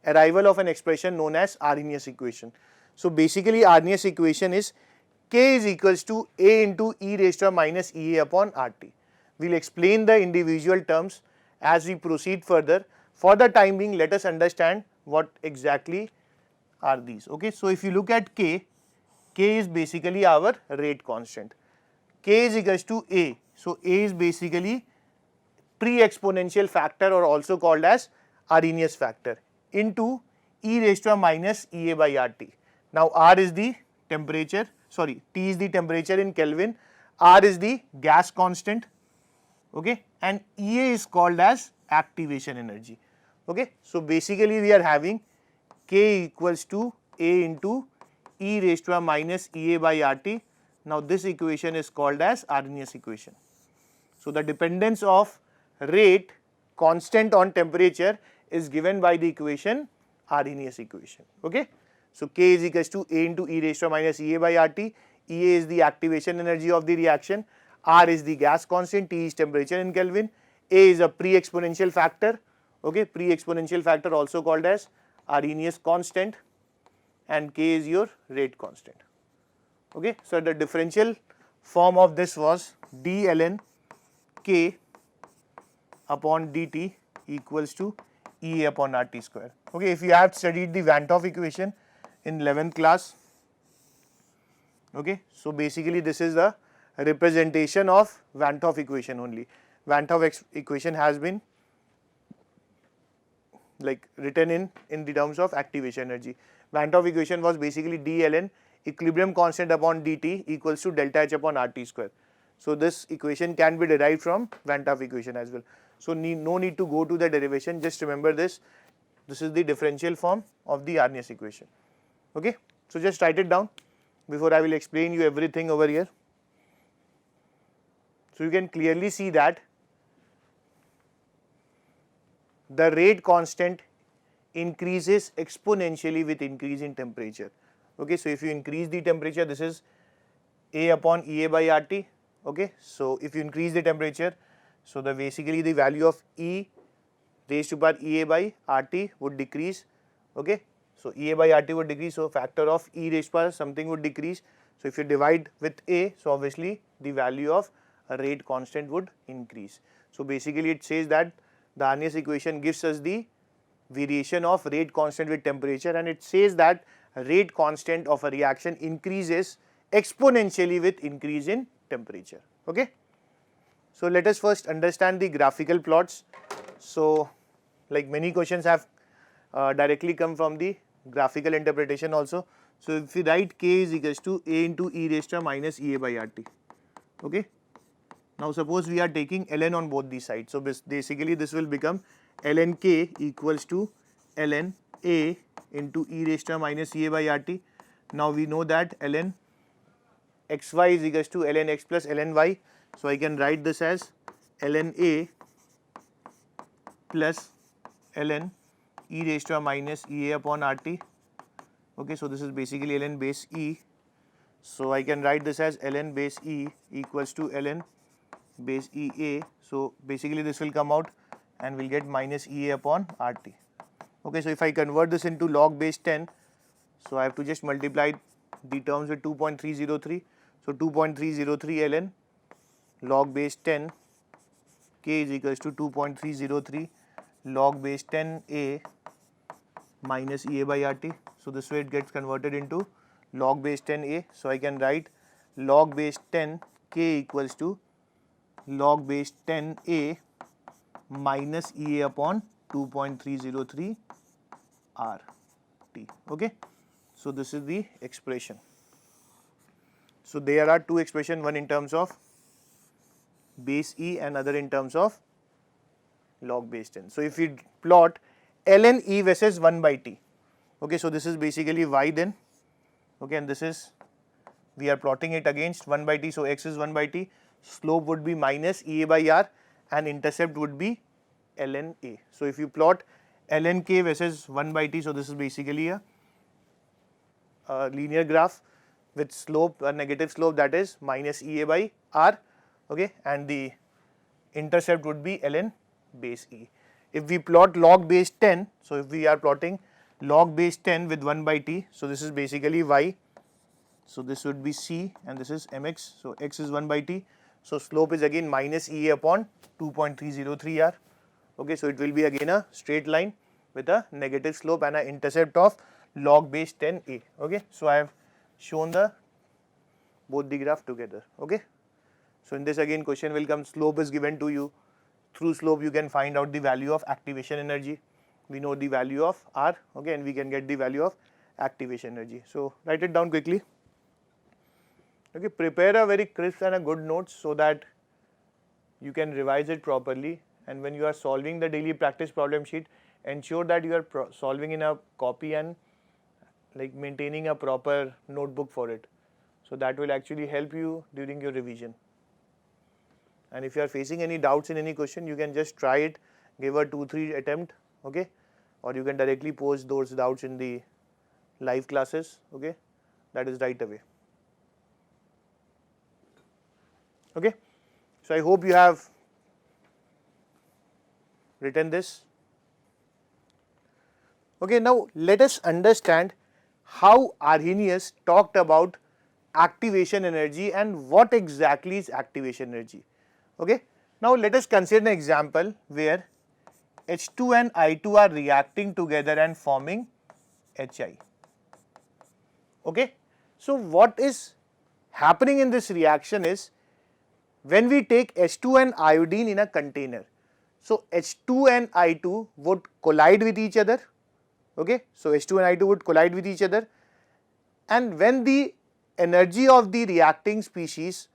arrival of an expression known as Arrhenius equation. So, basically Arrhenius equation is K is equals to A into e raised to minus Ea upon RT. We will explain the individual terms as we proceed further. For the time being, let us understand what exactly are these. Okay. So, if you look at K, K is basically our rate constant. K is equals to A. So, A is basically pre-exponential factor or also called as Arrhenius factor into e raised to minus Ea by RT. Now, R is the temperature, sorry, T is the temperature in Kelvin, R is the gas constant, okay, and Ea is called as activation energy. Okay. So, basically we are having K equals to A into e raised to minus Ea by RT. Now, this equation is called as Arrhenius equation. So, the dependence of rate constant on temperature is given by the equation Arrhenius equation. Okay. So, K is equals to A into e raised to minus Ea by RT, Ea is the activation energy of the reaction, R is the gas constant, T is temperature in Kelvin, A is a pre-exponential factor, okay, pre-exponential factor also called as Arrhenius constant, and K is your rate constant. Okay. So, the differential form of this was d ln K upon dt equals to E upon RT square. Okay. If you have studied the Van 't Hoff equation in 11th class, okay. So, basically this is the representation of Van 't Hoff equation only. Van 't Hoff equation has been like written in the terms of activation energy. Van 't Hoff equation was basically d ln equilibrium constant upon dt equals to delta H upon RT square. So, this equation can be derived from Van 't Hoff equation as well. So, no need to go to the derivation, just remember this. This is the differential form of the Arrhenius equation. Okay. So, just write it down before I will explain you everything over here. So, you can clearly see that the rate constant increases exponentially with increase in temperature. Okay. So, if you increase the temperature, this is A upon Ea by RT. Okay. So, if you increase the temperature, so basically the value of E raised to power Ea by RT would decrease. Okay. So, Ea by RT would decrease. So, factor of E raised to power something would decrease. So, if you divide with A, so obviously the value of a rate constant would increase. So, basically it says that the Arrhenius equation gives us the variation of rate constant with temperature, and it says that rate constant of a reaction increases exponentially with increase in temperature. Okay. So let us first understand the graphical plots. So like many questions have directly come from the graphical interpretation also. So if we write K is equals to A into e raised to minus EA by RT. Okay. Now suppose we are taking ln on both these sides. So basically this will become ln K equals to ln A into e raised to minus EA by RT. Now we know that ln xy is equals to ln x plus ln y. So I can write this as ln A plus ln e raised to minus EA upon RT. Okay, so this is basically ln base E. So I can write this as ln base E equals to ln base EA. So basically this will come out and we'll get minus EA upon RT. Okay, so if I convert this into log base 10, so I have to just multiply the terms with 2.303. So 2.303 ln log base 10 K is equals to 2.303 log base 10A minus EA by RT. So this way it gets converted into log base 10A. So I can write log base 10 K equals to log base 10A minus EA upon 2.303 RT. Okay. So this is the expression. So there are two expressions, one in terms of base E and other in terms of log base 10. So if we plot ln E versus 1 by T. Okay, so this is basically y then. Okay, and this is, we are plotting it against 1 by T. So x is 1 by T. Slope would be minus EA by R and intercept would be ln A. So if you plot ln K versus 1 by T, so this is basically a linear graph with slope, a negative slope, that is minus EA by R. Okay, and the intercept would be ln base E. If we plot log base 10, so if we are plotting log base 10 with 1 by T, so this is basically y. So this would be C and this is mx. So x is 1 by T. So slope is again minus EA upon 2.303 R. Okay, so it will be again a straight line with a negative slope and an intercept of log base 10A. Okay, so I have shown the both the graph together. Okay, so in this again question will come, slope is given to you. Through slope you can find out the value of activation energy. We know the value of R. Okay, and we can get the value of activation energy. So write it down quickly. Okay, prepare a very crisp and a good notes so that you can revise it properly, and when you are solving the daily practice problem sheet, ensure that you are solving in a copy and like maintaining a proper notebook for it. So that will actually help you during your revision. And if you are facing any doubts in any question, you can just try it, give a 2-3 attempt, okay, or you can directly post those doubts in the live classes, okay, that is right away. Okay, so I hope you have written this. Okay, now let us understand how Arrhenius talked about activation energy and what exactly is activation energy. Okay, now let us consider an example where H2 and I2 are reacting together and forming HI. Okay, so what is happening in this reaction is, when we take H2 and iodine in a container, so H2 and I2 would collide with each other. Okay, so H2 and I2 would collide with each other, and when the energy of the reacting species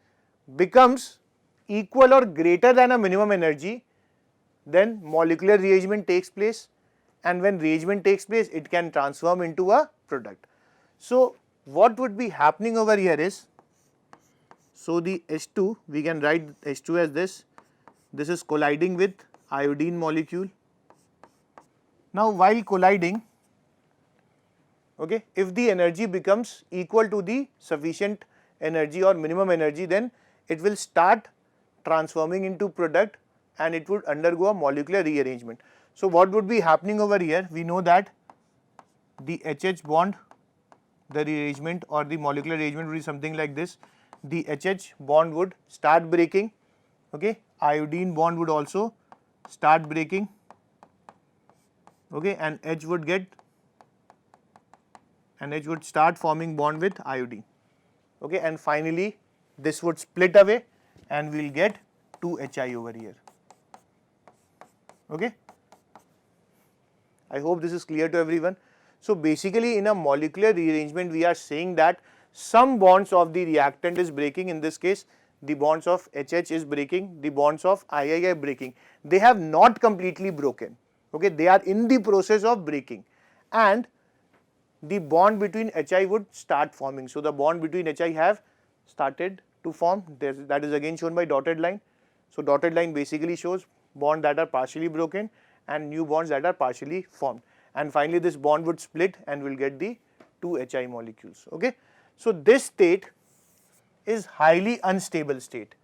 becomes equal or greater than a minimum energy, then molecular rearrangement takes place, and when rearrangement takes place, it can transform into a product. So what would be happening over here is, so the H2, we can write H2 as this is colliding with iodine molecule. Now while colliding, okay, if the energy becomes equal to the sufficient energy or minimum energy, then it will start transforming into product and it would undergo a molecular rearrangement. So what would be happening over here? We know that the HH bond, the rearrangement or the molecular arrangement would be something like this. The HH bond would start breaking, okay, iodine bond would also start breaking, okay, and H would start forming bond with iodine, okay, and finally this would split away and we'll get 2Hi over here, okay. I hope this is clear to everyone. So basically in a molecular rearrangement we are saying that some bonds of the reactant is breaking, in this case the bonds of HH is breaking, the bonds of II are breaking. They have not completely broken, okay, they are in the process of breaking, and the bond between Hi would start forming. So the bond between Hi have started to form, that is again shown by dotted line. So dotted line basically shows bonds that are partially broken and new bonds that are partially formed, and finally this bond would split and we'll get the 2Hi molecules, okay. So this state is highly unstable state,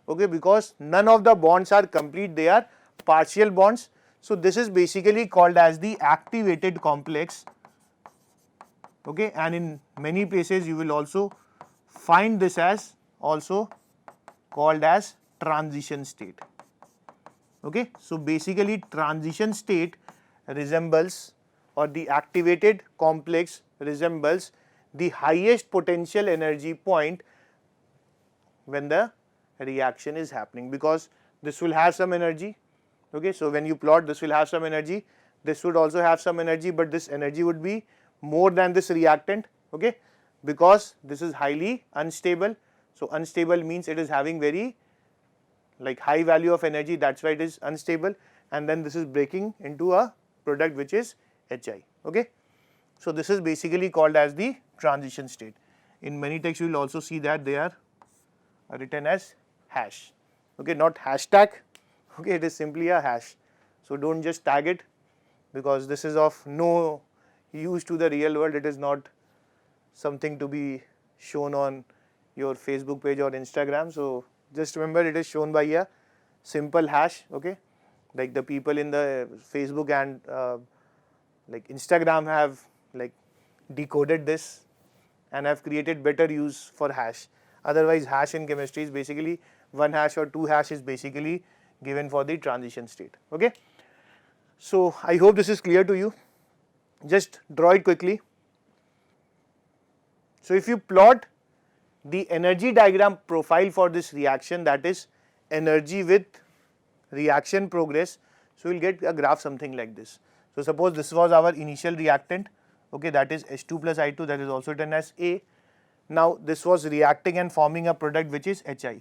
okay, because none of the bonds are complete, they are partial bonds. So this is basically called as the activated complex, okay, and in many places you will also find this as also called as transition state, okay. So basically transition state resembles, or the activated complex resembles the highest potential energy point when the reaction is happening, because this will have some energy, okay. So when you plot, this will have some energy, this would also have some energy, but this energy would be more than this reactant, okay, because this is highly unstable. So unstable means it is having very like high value of energy, that's why it is unstable, and then this is breaking into a product which is Hi, okay. So this is basically called as the transition state. In many texts you will also see that they are written as hash, okay, not hashtag, okay, it is simply a hash. So don't just tag it, because this is of no use to the real world, it is not something to be shown on your Facebook page or Instagram. So just remember it is shown by a simple hash, okay, like the people in the Facebook and like Instagram have like decoded this and have created better use for hash. Otherwise hash in chemistry is basically 1 hash or 2 hash is basically given for the transition state, okay. So I hope this is clear to you. Just draw it quickly. So if you plot the energy diagram profile for this reaction, that is energy with reaction progress, so we will get a graph something like this. So suppose this was our initial reactant, okay, that is H2 plus I2, that is also written as A. Now this was reacting and forming a product which is Hi,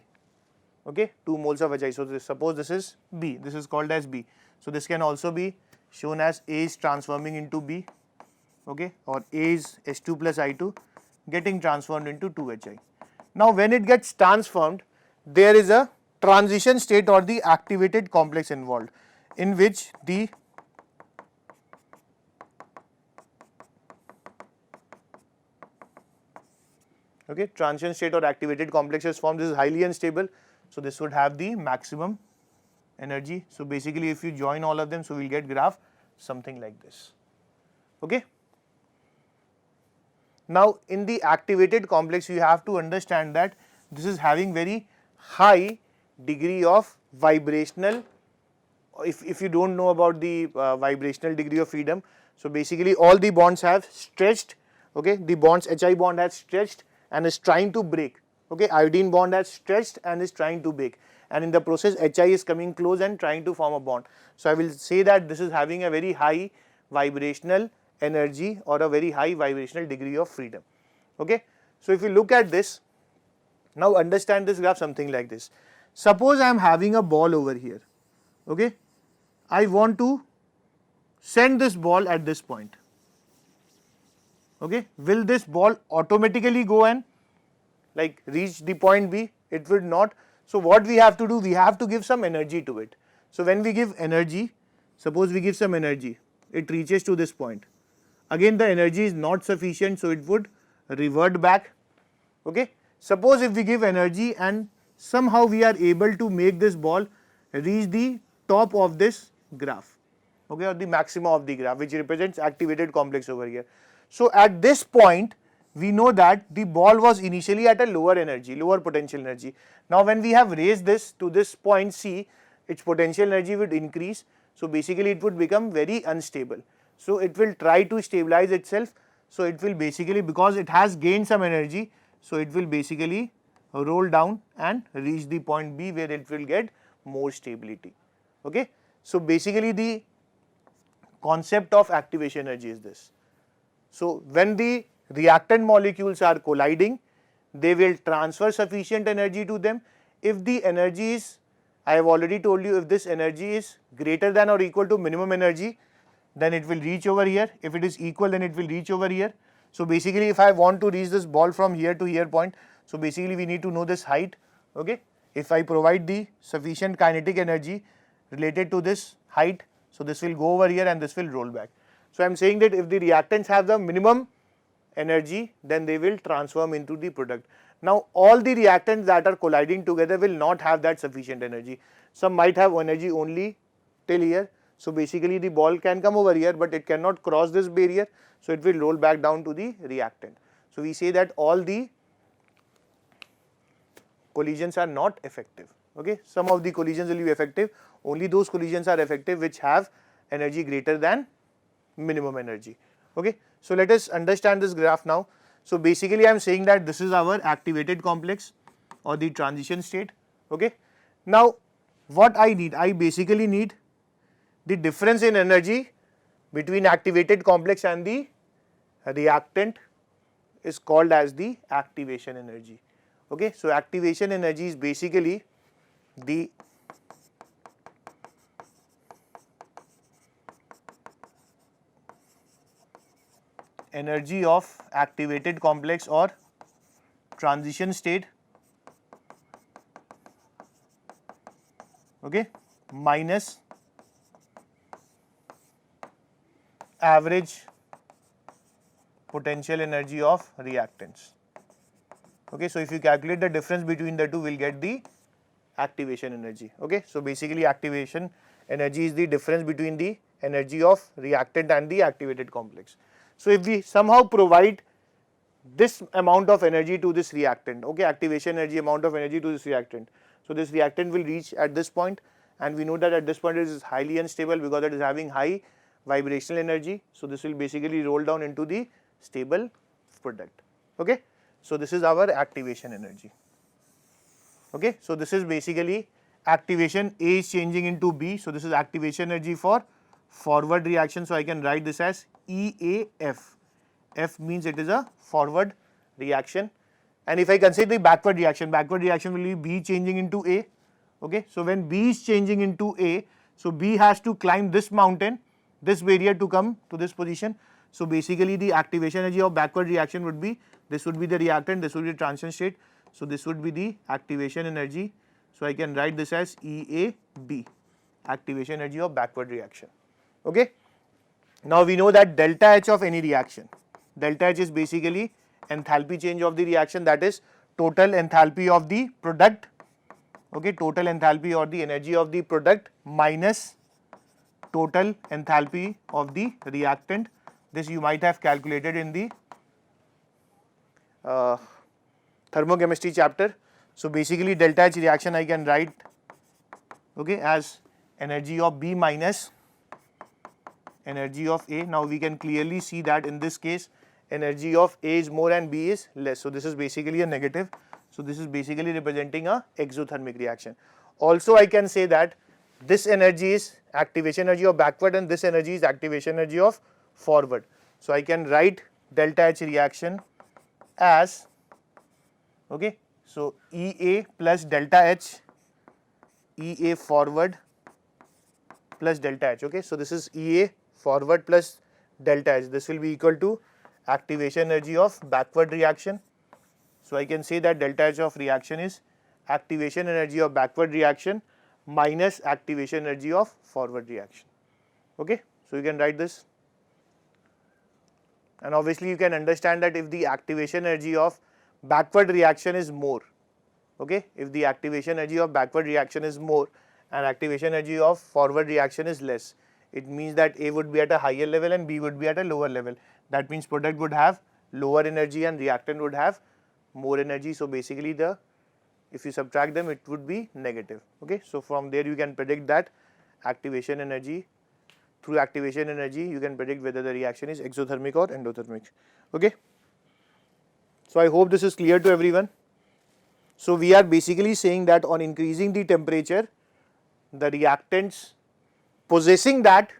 okay, 2 moles of Hi. So suppose this is B, this is called as B. So this can also be shown as A is transforming into B, okay, or A is H2 plus I2 getting transformed into 2Hi. Now when it gets transformed, there is a transition state or the activated complex involved, in which the transition state or activated complex is formed. This is highly unstable, so this would have the maximum energy. So basically if you join all of them, so we will get graph something like this, okay. Now in the activated complex you have to understand that this is having very high degree of vibrational, if you don't know about the vibrational degree of freedom, so basically all the bonds have stretched, okay, the bonds Hi bond has stretched and is trying to break, okay, iodine bond has stretched and is trying to break, and in the process Hi is coming close and trying to form a bond. So I will say that this is having a very high vibrational energy or a very high vibrational degree of freedom, okay. So if you look at this, now understand this graph something like this. Suppose I am having a ball over here, okay, I want to send this ball at this point, okay. Will this ball automatically go and like reach the point B? It will not. So what we have to do, we have to give some energy to it. So when we give energy, suppose we give some energy, it reaches to this point. Again the energy is not sufficient, so it would revert back, okay. Suppose if we give energy and somehow we are able to make this ball reach the top of this graph, okay, or the maxima of the graph, which represents activated complex over here. So at this point we know that the ball was initially at a lower energy, lower potential energy. Now when we have raised this to this point C, its potential energy would increase, so basically it would become very unstable. So it will try to stabilize itself. So it will basically, because it has gained some energy, so it will basically roll down and reach the point B where it will get more stability. Okay. So basically the concept of activation energy is this. So when the reactant molecules are colliding, they will transfer sufficient energy to them. If the energy is, I have already told you, if this energy is greater than or equal to minimum energy, then it will reach over here. If it is equal, then it will reach over here. So basically if I want to reach this ball from here to here point, so basically we need to know this height. Okay. If I provide the sufficient kinetic energy related to this height, so this will go over here and this will roll back. So I am saying that if the reactants have the minimum energy, then they will transform into the product. Now all the reactants that are colliding together will not have that sufficient energy. Some might have energy only till here. So basically the ball can come over here, but it cannot cross this barrier. So it will roll back down to the reactant. So we say that all the collisions are not effective. Okay. Some of the collisions will be effective. Only those collisions are effective which have energy greater than minimum energy. Okay. So let us understand this graph now. So basically I am saying that this is our activated complex or the transition state. Okay. Now what I need? I basically need the difference in energy between activated complex and the reactant is called as the activation energy. Okay. So activation energy is basically the energy of activated complex or transition state, okay, minus average potential energy of reactants. Okay, so if you calculate the difference between the two, we'll get the activation energy. Okay, so basically activation energy is the difference between the energy of reactant and the activated complex. So if we somehow provide this amount of energy to this reactant, okay, activation energy amount of energy to this reactant, so this reactant will reach at this point, and we know that at this point it is highly unstable because it is having high vibrational energy. So this will basically roll down into the stable product. Okay, so this is our activation energy. Okay, so this is basically activation. A is changing into B, so this is activation energy for forward reaction. So I can write this as EAF. F means it is a forward reaction. And if I consider the backward reaction will be B changing into A. Okay, so when B is changing into A, so B has to climb this mountain, this barrier to come to this position. So basically the activation energy of backward reaction would be, this would be the reactant, this would be the transition state. So this would be the activation energy. So I can write this as EAB, activation energy of backward reaction. Okay. Now we know that delta H of any reaction, delta H is basically enthalpy change of the reaction, that is total enthalpy of the product. Okay, total enthalpy or the energy of the product minus total enthalpy of the reactant. This you might have calculated in the thermochemistry chapter. So basically delta H reaction I can write, okay, as energy of B minus energy of A. Now we can clearly see that in this case energy of A is more and B is less. So this is basically a negative. So this is basically representing a exothermic reaction. Also I can say that this energy is activation energy of backward and this energy is activation energy of forward. So I can write delta H reaction as, okay, so EA plus delta H, EA forward plus delta H. Okay, so this is EA forward plus delta H. This will be equal to activation energy of backward reaction. So I can say that delta H of reaction is activation energy of backward reaction minus activation energy of forward reaction. Okay, so you can write this. And obviously you can understand that if the activation energy of backward reaction is more, okay, if the activation energy of backward reaction is more and activation energy of forward reaction is less, it means that A would be at a higher level and B would be at a lower level. That means product would have lower energy and reactant would have more energy. So basically if you subtract them, it would be negative. Okay, so from there you can predict that activation energy through activation energy, you can predict whether the reaction is exothermic or endothermic. Okay. So I hope this is clear to everyone. So we are basically saying that on increasing the temperature, the reactants possessing that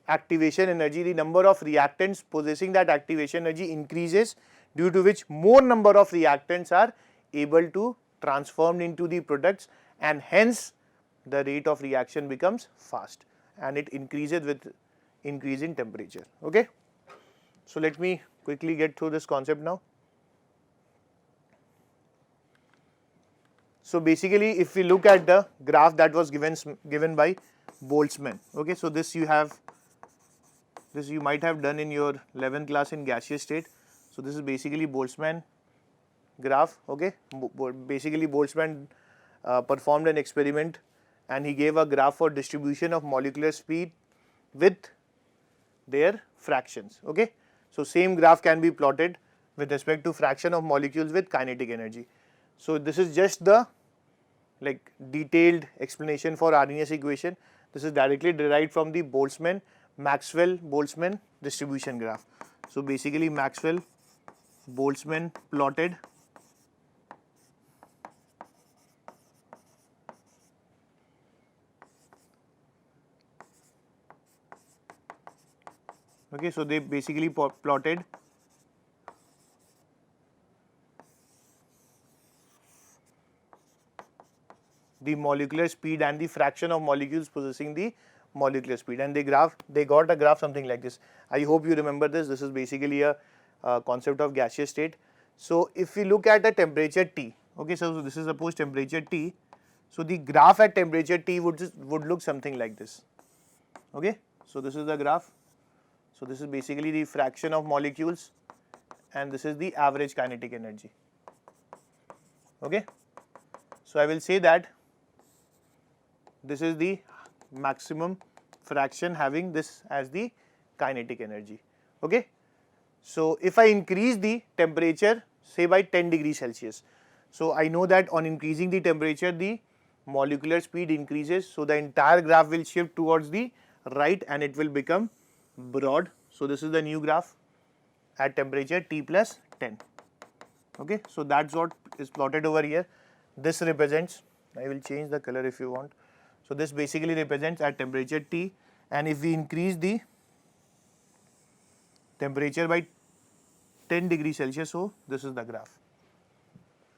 activation energy, the number of reactants possessing that activation energy increases, due to which more number of reactants are able to transform into the products, and hence the rate of reaction becomes fast and it increases with increase in temperature. Okay. So let me quickly get through this concept now. So basically, if we look at the graph that was given by Boltzmann, okay, so this you might have done in your 11th class in gaseous state. So this is basically Boltzmann graph. Okay, basically Boltzmann performed an experiment and he gave a graph for distribution of molecular speed with their fractions. Okay, so same graph can be plotted with respect to fraction of molecules with kinetic energy. So this is just the detailed explanation for Arrhenius equation. This is directly derived from the Maxwell-Boltzmann distribution graph. So basically Maxwell-Boltzmann plotted okay, so they basically plotted the molecular speed and the fraction of molecules possessing the molecular speed, and they got a graph something like this. I hope you remember this. This is basically a concept of gaseous state. So if we look at a temperature T, okay, so this is suppose temperature T. So the graph at temperature T would look something like this. Okay, so this is the graph. So this is basically the fraction of molecules, and this is the average kinetic energy. Okay, so I will say that this is the maximum fraction having this as the kinetic energy. Okay, so if I increase the temperature say by 10 degrees Celsius, so I know that on increasing the temperature the molecular speed increases, so the entire graph will shift towards the right and it will become broad. So this is the new graph at temperature T plus 10. Okay, so that's what is plotted over here. This represents, I will change the color if you want. So this basically represents at temperature T, and if we increase the temperature by 10 degrees Celsius, so this is the graph.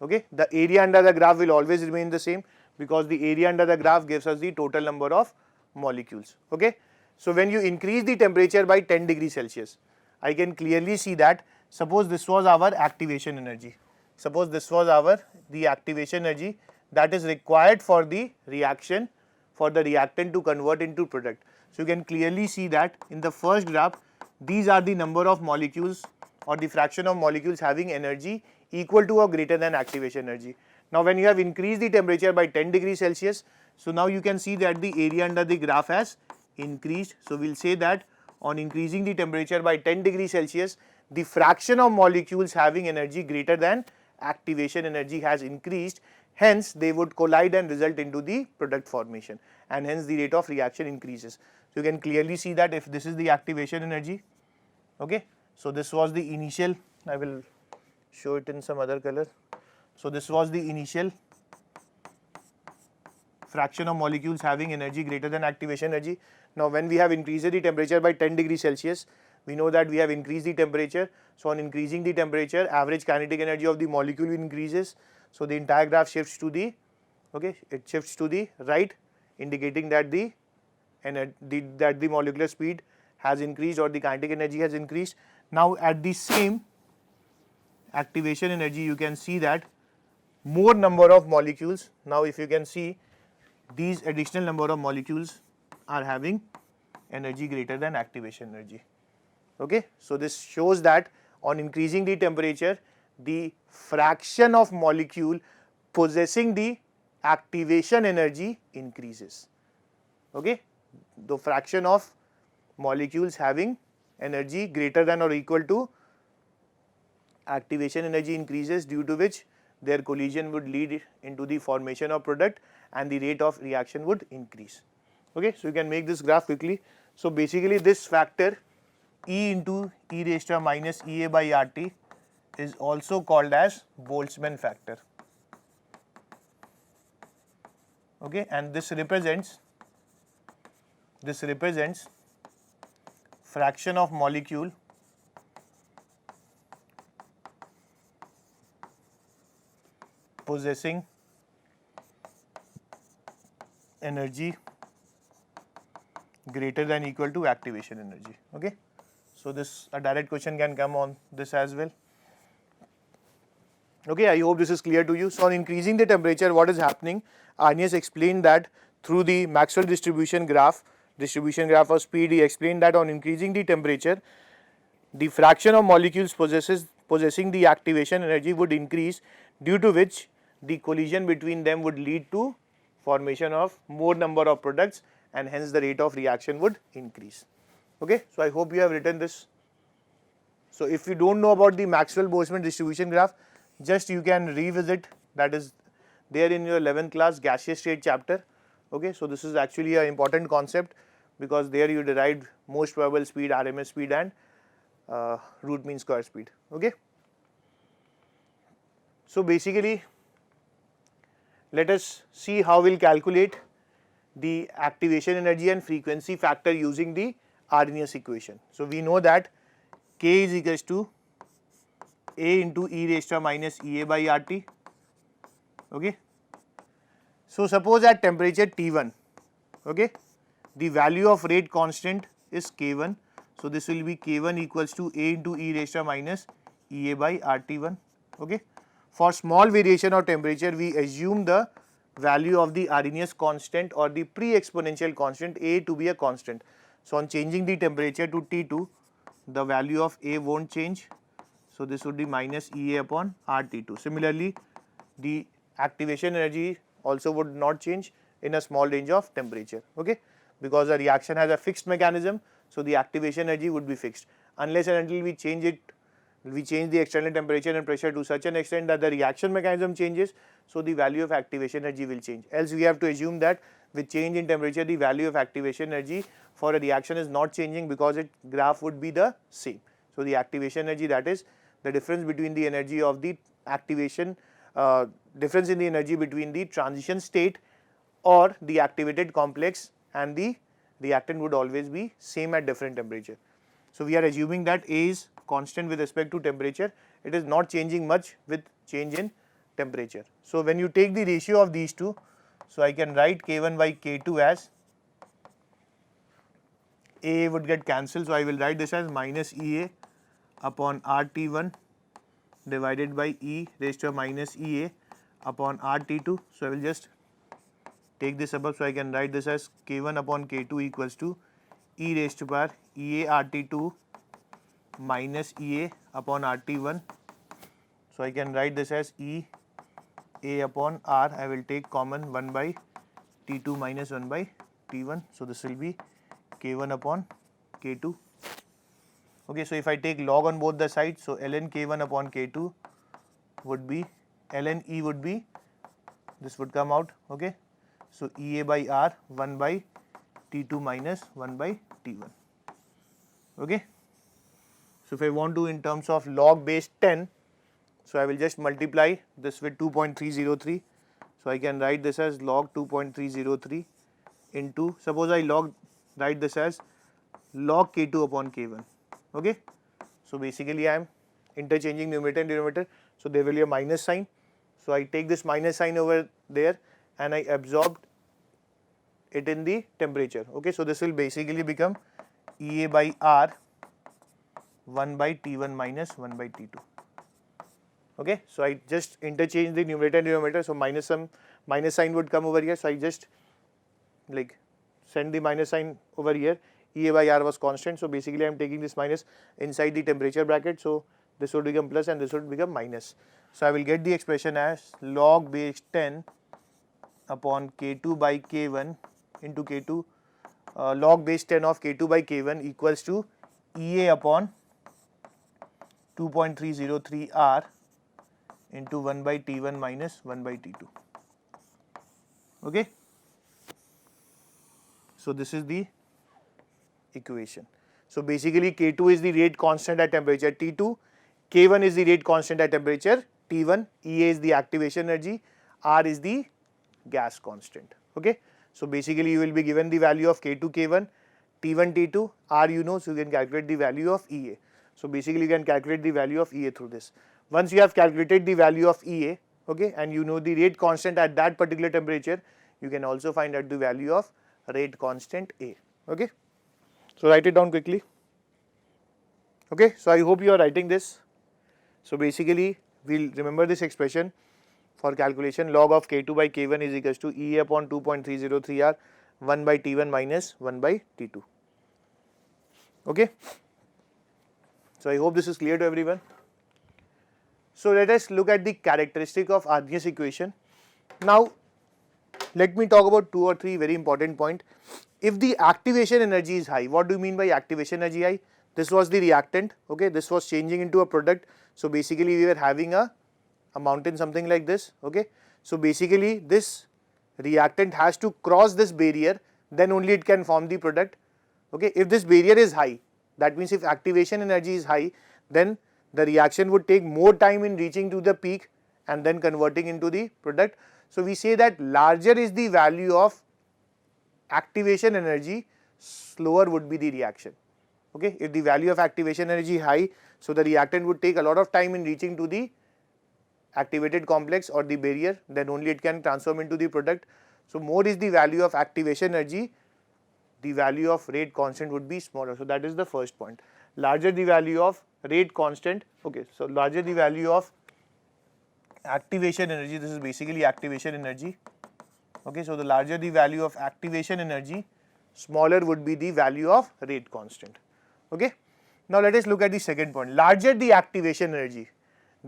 Okay, the area under the graph will always remain the same because the area under the graph gives us the total number of molecules. Okay, so when you increase the temperature by 10 degrees Celsius, I can clearly see that suppose this was our activation energy. Suppose this was the activation energy that is required for the reaction, for the reactant to convert into product. So you can clearly see that in the first graph, these are the number of molecules or the fraction of molecules having energy equal to or greater than activation energy. Now when you have increased the temperature by 10 degrees Celsius, so now you can see that the area under the graph has increased. So we will say that on increasing the temperature by 10 degrees Celsius, the fraction of molecules having energy greater than activation energy has increased, hence they would collide and result into the product formation, and hence the rate of reaction increases. So you can clearly see that if this is the activation energy, okay, so this was the initial, I will show it in some other color. So this was the initial fraction of molecules having energy greater than activation energy. Now when we have increased the temperature by 10 degrees Celsius, we know that we have increased the temperature. So on increasing the temperature, average kinetic energy of the molecule increases. So the entire graph shifts to the, okay, it shifts to the right, indicating that the molecular speed has increased or the kinetic energy has increased. Now at the same activation energy, you can see that more number of molecules. Now if you can see, these additional number of molecules are having energy greater than activation energy. Okay, so this shows that on increasing the temperature, the fraction of molecule possessing the activation energy increases. Okay, the fraction of molecules having energy greater than or equal to activation energy increases, due to which their collision would lead into the formation of product and the rate of reaction would increase. Okay, so you can make this graph quickly. So basically this factor E into e raised to minus EA by RT is also called as Boltzmann factor. Okay, and this represents fraction of molecule possessing energy greater than equal to activation energy. Okay, so this a direct question can come on this as well. Okay, I hope this is clear to you. So on increasing the temperature, what is happening? Arrhenius explained that through the Maxwell distribution graph of speed. He explained that on increasing the temperature, the fraction of molecules possessing the activation energy would increase, due to which the collision between them would lead to formation of more number of products, and hence the rate of reaction would increase. Okay, so I hope you have written this. So if you don't know about the Maxwell-Boltzmann distribution graph, just you can revisit, that is there in your 11th class gaseous state chapter. Okay, so this is actually an important concept, because there you derived most probable speed, RMS speed, and root mean square speed. Okay, so basically let us see how we'll calculate the activation energy and frequency factor using the Arrhenius equation. So we know that K is equals to A into e raised to minus EA by RT. Okay, so suppose at temperature T1, okay, the value of rate constant is K1. So this will be K1 equals to A into e raised to minus EA by RT1. Okay, for small variation of temperature, we assume the value of the Arrhenius constant or the pre-exponential constant A to be a constant. So on changing the temperature to T2, the value of A won't change. So this would be minus EA upon RT2. Similarly, the activation energy also would not change in a small range of temperature. Okay, because the reaction has a fixed mechanism, so the activation energy would be fixed unless and until we change the external temperature and pressure to such an extent that the reaction mechanism changes, so the value of activation energy will change. Else we have to assume that with change in temperature, the value of activation energy for a reaction is not changing, because its graph would be the same. So the activation energy, that is the difference between the energy of the activation, difference in the energy between the transition state or the activated complex and the reactant, would always be same at different temperature. So we are assuming that A is constant with respect to temperature. It is not changing much with change in temperature. So when you take the ratio of these two, so I can write K1 by K2 as, A would get cancelled, so I will write this as minus EA upon RT1 divided by E raised to minus EA upon RT2. So I will just take this above, so I can write this as K1 upon K2 equals to E raised to power EA RT2 minus EA upon RT1. So I can write this as E A upon R. I will take common 1 by T2 minus 1 by T1. So this will be K1 upon K2. Okay, so if I take log on both the sides, so ln K1 upon K2 would be, ln E would be, this would come out. Okay, so EA by R 1 by T2 minus 1 by T1. Okay, so if I want to in terms of log base 10, so I will just multiply this with 2.303. So I can write this as log 2.303 into, suppose I write this as log K2 upon K1. Okay, so basically I am interchanging numerator and denominator, so there will be a minus sign. So I take this minus sign over there and I absorb it in the temperature. Okay, so this will basically become EA by R 1 by T1 minus 1 by T2. Okay, so I just interchange the numerator and denominator, so minus sign would come over here, so I just like send the minus sign over here. EA by R was constant, so basically I am taking this minus inside the temperature bracket, so this would become plus and this would become minus. So I will get the expression as log base 10 upon K2 by K1 into K2, log base 10 of K2 by K1 equals to EA upon 2.303 R into 1 by T1 minus 1 by T2. Okay, so this is the equation. So basically K2 is the rate constant at temperature T2, K1 is the rate constant at temperature T1, EA is the activation energy, R is the gas constant. Okay. So basically you will be given the value of K2, K1, T1, T2, R you know, so you can calculate the value of EA. So basically you can calculate the value of EA through this. Once you have calculated the value of EA, okay, and you know the rate constant at that particular temperature, you can also find out the value of rate constant A. Okay. So write it down quickly. Okay. So I hope you are writing this. So basically we'll remember this expression for calculation. Log of K2 by K1 is equals to EA upon 2.303 R 1 by T1 minus 1 by T2. Okay. So I hope this is clear to everyone. So let us look at the characteristic of Arrhenius equation. Now let me talk about 2 or 3 very important points. If the activation energy is high, what do you mean by activation energy high? This was the reactant, okay, this was changing into a product. So basically we were having a mountain something like this, okay. So basically this reactant has to cross this barrier, then only it can form the product, okay. If this barrier is high, that means if activation energy is high, then the reaction would take more time in reaching to the peak and then converting into the product. So we say that larger is the value of activation energy, slower would be the reaction, okay. If the value of activation energy high, so the reactant would take a lot of time in reaching to the activated complex or the barrier, then only it can transform into the product. So more is the value of activation energy, the value of rate constant would be smaller. So that is the first point. Larger the value of rate constant, okay, so larger the value of activation energy, this is basically activation energy, okay. So the larger the value of activation energy, smaller would be the value of rate constant, okay. Now let us look at the second point. Larger the activation energy,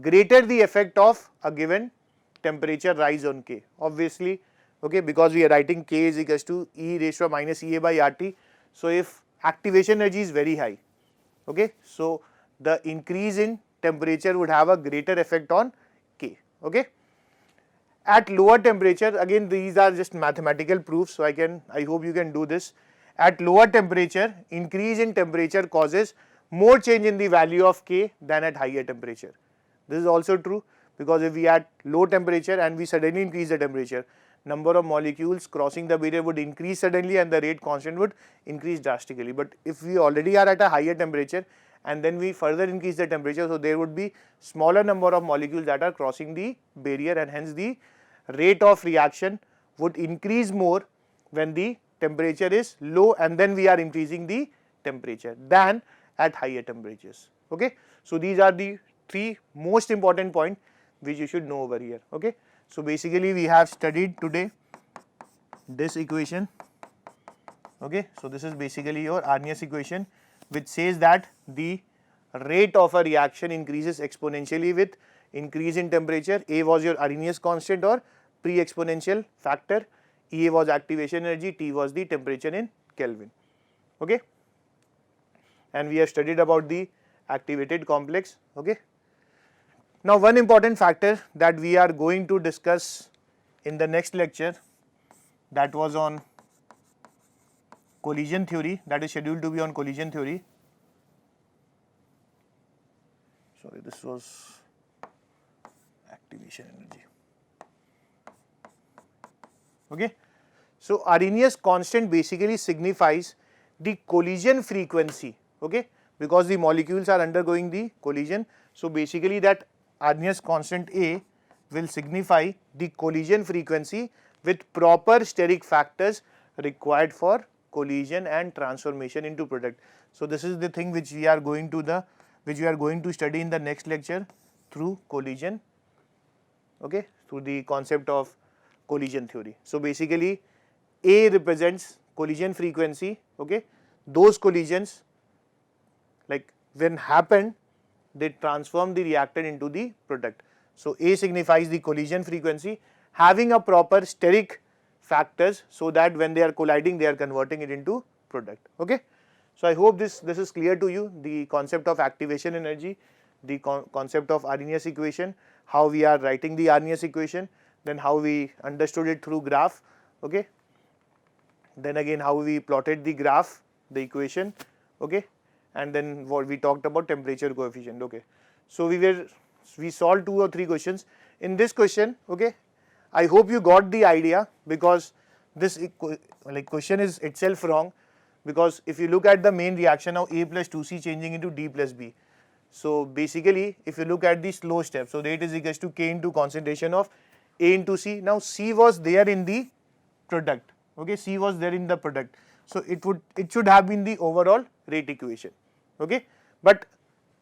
greater the effect of a given temperature rise on K, obviously, okay, because we are writing K is equals to E raised to minus EA by RT. So if activation energy is very high, okay, so the increase in temperature would have a greater effect on K, okay. At lower temperature, again these are just mathematical proofs, so I hope you can do this. At lower temperature, increase in temperature causes more change in the value of K than at higher temperature. This is also true, because if we are at low temperature and we suddenly increase the temperature, number of molecules crossing the barrier would increase suddenly and the rate constant would increase drastically. But if we already are at a higher temperature and then we further increase the temperature, so there would be smaller number of molecules that are crossing the barrier, and hence the rate of reaction would increase more when the temperature is low and then we are increasing the temperature than at higher temperatures, okay. So these are the 3 most important points which you should know over here, okay. So basically we have studied today this equation, okay. So this is basically your Arrhenius equation, which says that the rate of a reaction increases exponentially with increase in temperature. A was your Arrhenius constant or pre-exponential factor, EA was activation energy, T was the temperature in Kelvin, okay. And we have studied about the activated complex, okay. Now one important factor that we are going to discuss in the next lecture, that was on collision theory, that is scheduled to be on collision theory. Sorry, this was activation energy, okay. So Arrhenius constant basically signifies the collision frequency, okay, because the molecules are undergoing the collision. So basically that Arrhenius constant A will signify the collision frequency with proper steric factors required for collision and transformation into product. So this is the thing which we are going to study in the next lecture through collision, okay, through the concept of collision theory. So basically A represents collision frequency, okay. Those collisions, like when happened, they transform the reactant into the product. So A signifies the collision frequency having a proper steric factors, so that when they are colliding they are converting it into product, okay. So I hope this is clear to you, the concept of activation energy, the concept of Arrhenius equation, how we are writing the Arrhenius equation, then how we understood it through graph, okay. Then again how we plotted the graph the equation, okay, and then what we talked about temperature coefficient, okay. So we solved 2 or 3 questions. In this question, okay, I hope you got the idea, because this question is itself wrong, because if you look at the main reaction now, A plus 2C changing into D plus B. So basically if you look at the slow step, so rate is equals to K into concentration of A into C. Now C was there in the product, okay, C was there in the product, so it should have been the overall rate equation, okay, but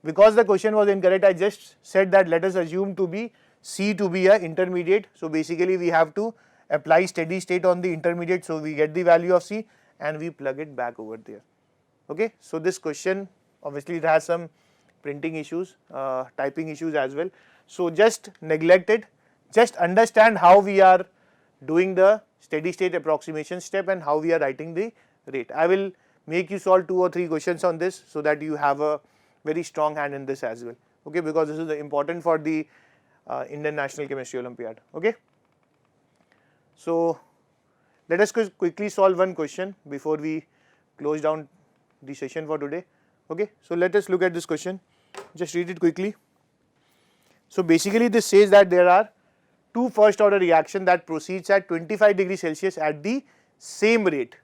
because the question was incorrect, I just said that let us assume to be C to be a intermediate. So basically we have to apply steady state on the intermediate, so we get the value of C and we plug it back over there, okay. So this question obviously it has some printing issues, typing issues as well, so just neglect it, just understand how we are doing the steady state approximation step and how we are writing the rate. I will make you solve 2 or 3 questions on this, so that you have a very strong hand in this as well, okay, because this is important for the Indian National Chemistry Olympiad, okay. So let us quickly solve one question before we close down the session for today, okay. So let us look at this question, just read it quickly. So basically this says that there are 2 first order reaction that proceeds at 25 degrees Celsius at the same rate.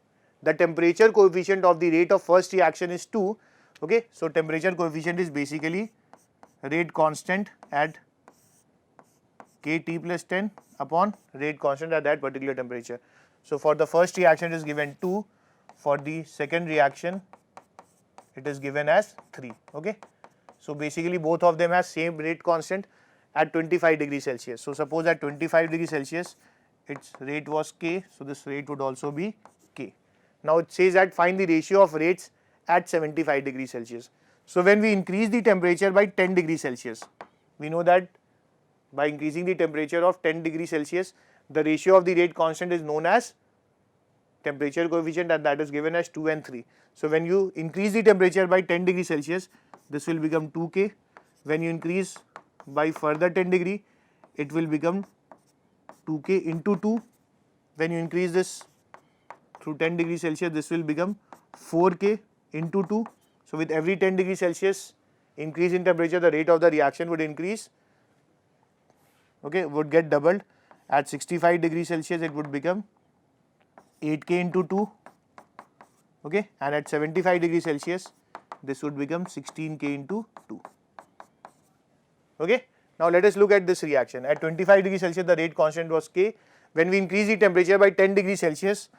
The temperature coefficient of the rate of first reaction is 2, okay. So temperature coefficient is basically rate constant at Kt plus 10 upon rate constant at that particular temperature. So for the first reaction it is given 2, for the second reaction it is given as 3, okay. So basically both of them have same rate constant at 25 degrees Celsius. So suppose at 25 degrees Celsius its rate was K, so this rate would also be K. Now it says that find the ratio of rates at 75 degrees Celsius. So when we increase the temperature by 10 degrees Celsius, we know that by increasing the temperature of 10 degrees Celsius, the ratio of the rate constant is known as temperature coefficient, and that is given as 2 and 3. So when you increase the temperature by 10 degrees Celsius, this will become 2K. When you increase by further 10 degree, it will become 2K into 2. When you increase this through 10 degrees Celsius, this will become 4K into 2. So with every 10 degrees Celsius increase in temperature, the rate of the reaction would increase, okay, would get doubled. At 65 degrees Celsius it would become 8K into 2, okay, and at 75 degrees Celsius this would become 16K into 2, okay. Now let us look at this reaction. At 25 degrees Celsius the rate constant was K. When we increase the temperature by 10 degrees Celsius,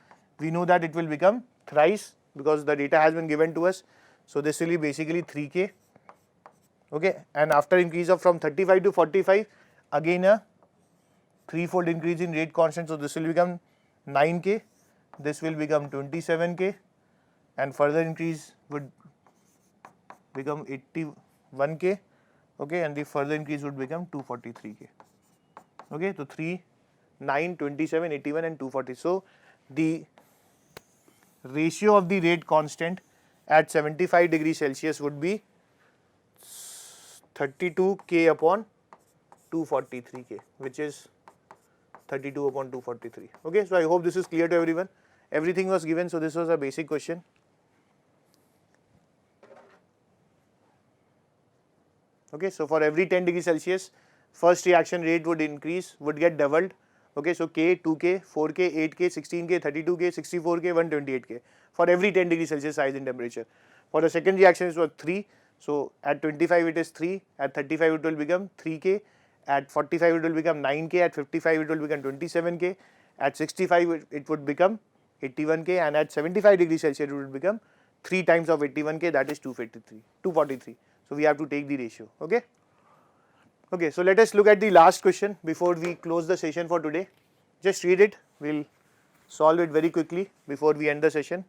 we know that it will become thrice, because the data has been given to us. So this will be basically 3K, okay, and after increase of from 35 to 45, again a threefold increase in rate constant, so this will become 9K, this will become 27K, and further increase would become 81K, okay, and the further increase would become 243K, okay. So 3, 9, 27, 81 and 240. So the ratio of the rate constant at 75 degrees Celsius would be 32K upon 243K, which is 32 upon 243, okay. So I hope this is clear to everyone. Everything was given, so this was a basic question. Okay, so for every 10 degrees Celsius, first reaction rate would increase, would get doubled, okay. So K, 2K, 4K, 8K, 16K, 32K, 64K, 128K for every 10 degrees Celsius rise in temperature. For the second reaction it was 3, so at 25 it is 3, at 35 it will become 3K, at 45 it will become 9K, at 55 it will become 27K, at 65 it would become 81K, and at 75 degrees Celsius it would become 3 times of 81K, that is 243. So we have to take the ratio, okay. Okay, so let us look at the last question before we close the session for today. Just read it, we'll solve it very quickly before we end the session.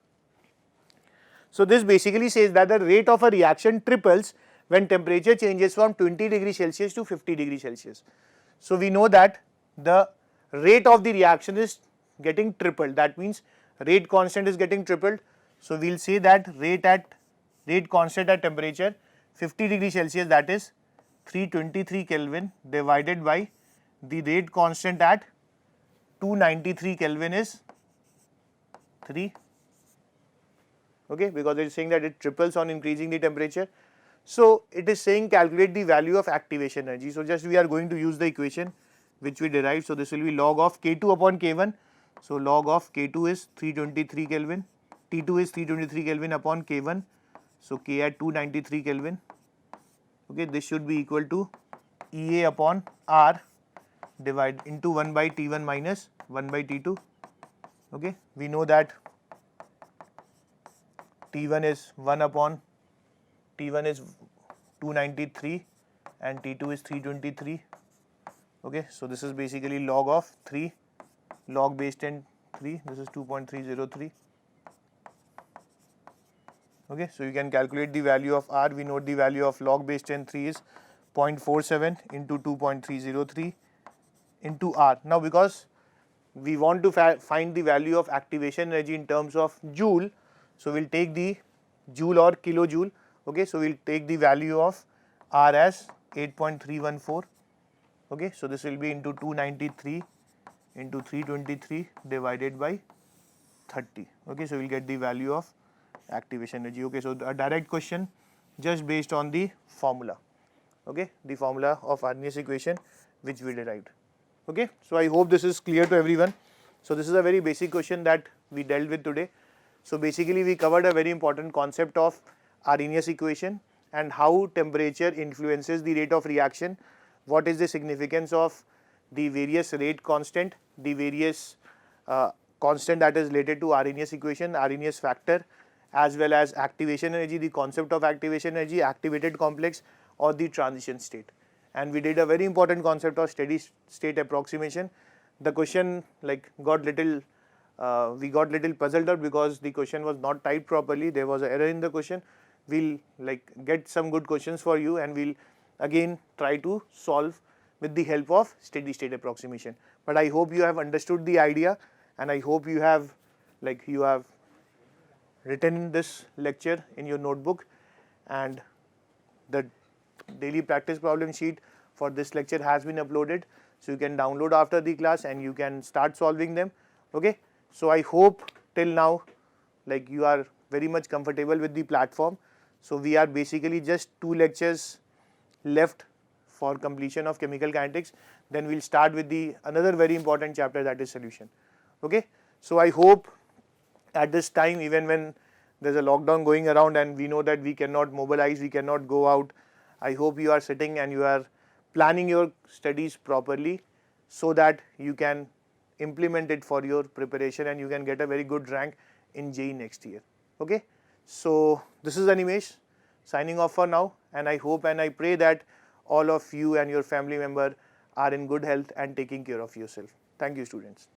So this basically says that the rate of a reaction triples when temperature changes from 20 degrees Celsius to 50 degrees Celsius. So we know that the rate of the reaction is getting tripled, that means rate constant is getting tripled. So we'll say that rate constant at temperature 50 degrees Celsius, that is 323 Kelvin, divided by the rate constant at 293 Kelvin is 3, okay, because it is saying that it triples on increasing the temperature. So it is saying calculate the value of activation energy. So just we are going to use the equation which we derived. So this will be log of K2 upon K1. So log of K2 is 323 Kelvin, T2 is 323 Kelvin upon K1. So K at 293 Kelvin. Okay, this should be equal to EA upon R divided into 1 by T1 minus 1 by T2. Okay, we know that T1 is 1 upon T1 is 293 and T2 is 323. Okay, so this is basically log of 3, log base 10 3, this is 2.303. Okay, so you can calculate the value of R. We know the value of log base 10 3 is 0.47 into 2.303 into R. Now because we want to find the value of activation energy in terms of joule, so we'll take the joule or kilojoule. Okay, so we'll take the value of R as 8.314. Okay, so this will be into 293 into 323 divided by 30. Okay, so we'll get the value of activation energy. Okay, so a direct question just based on the formula. Okay, the formula of Arrhenius equation which we derived. Okay, so I hope this is clear to everyone. So this is a very basic question that we dealt with today. So basically we covered a very important concept of Arrhenius equation and how temperature influences the rate of reaction. What is the significance of the various rate constant, the various constant that is related to Arrhenius equation, Arrhenius factor, as well as activation energy, the concept of activation energy, activated complex or the transition state. And we did a very important concept of steady state approximation. The question like got little, we got little puzzled out because the question was not typed properly. There was an error in the question. We'll like get some good questions for you and we'll again try to solve with the help of steady state approximation. But I hope you have understood the idea and I hope you have written this lecture in your notebook, and the daily practice problem sheet for this lecture has been uploaded, so you can download after the class and you can start solving them. Okay, so I hope till now like you are very much comfortable with the platform. So we are basically just 2 lectures left for completion of chemical kinetics, then we'll start with the another very important chapter, that is solution. Okay, so I hope at this time, even when there's a lockdown going around and we know that we cannot mobilize, we cannot go out, I hope you are sitting and you are planning your studies properly so that you can implement it for your preparation and you can get a very good rank in JEE next year. Okay, so this is Animesh signing off for now, and I hope and I pray that all of you and your family member are in good health and taking care of yourself. Thank you, students.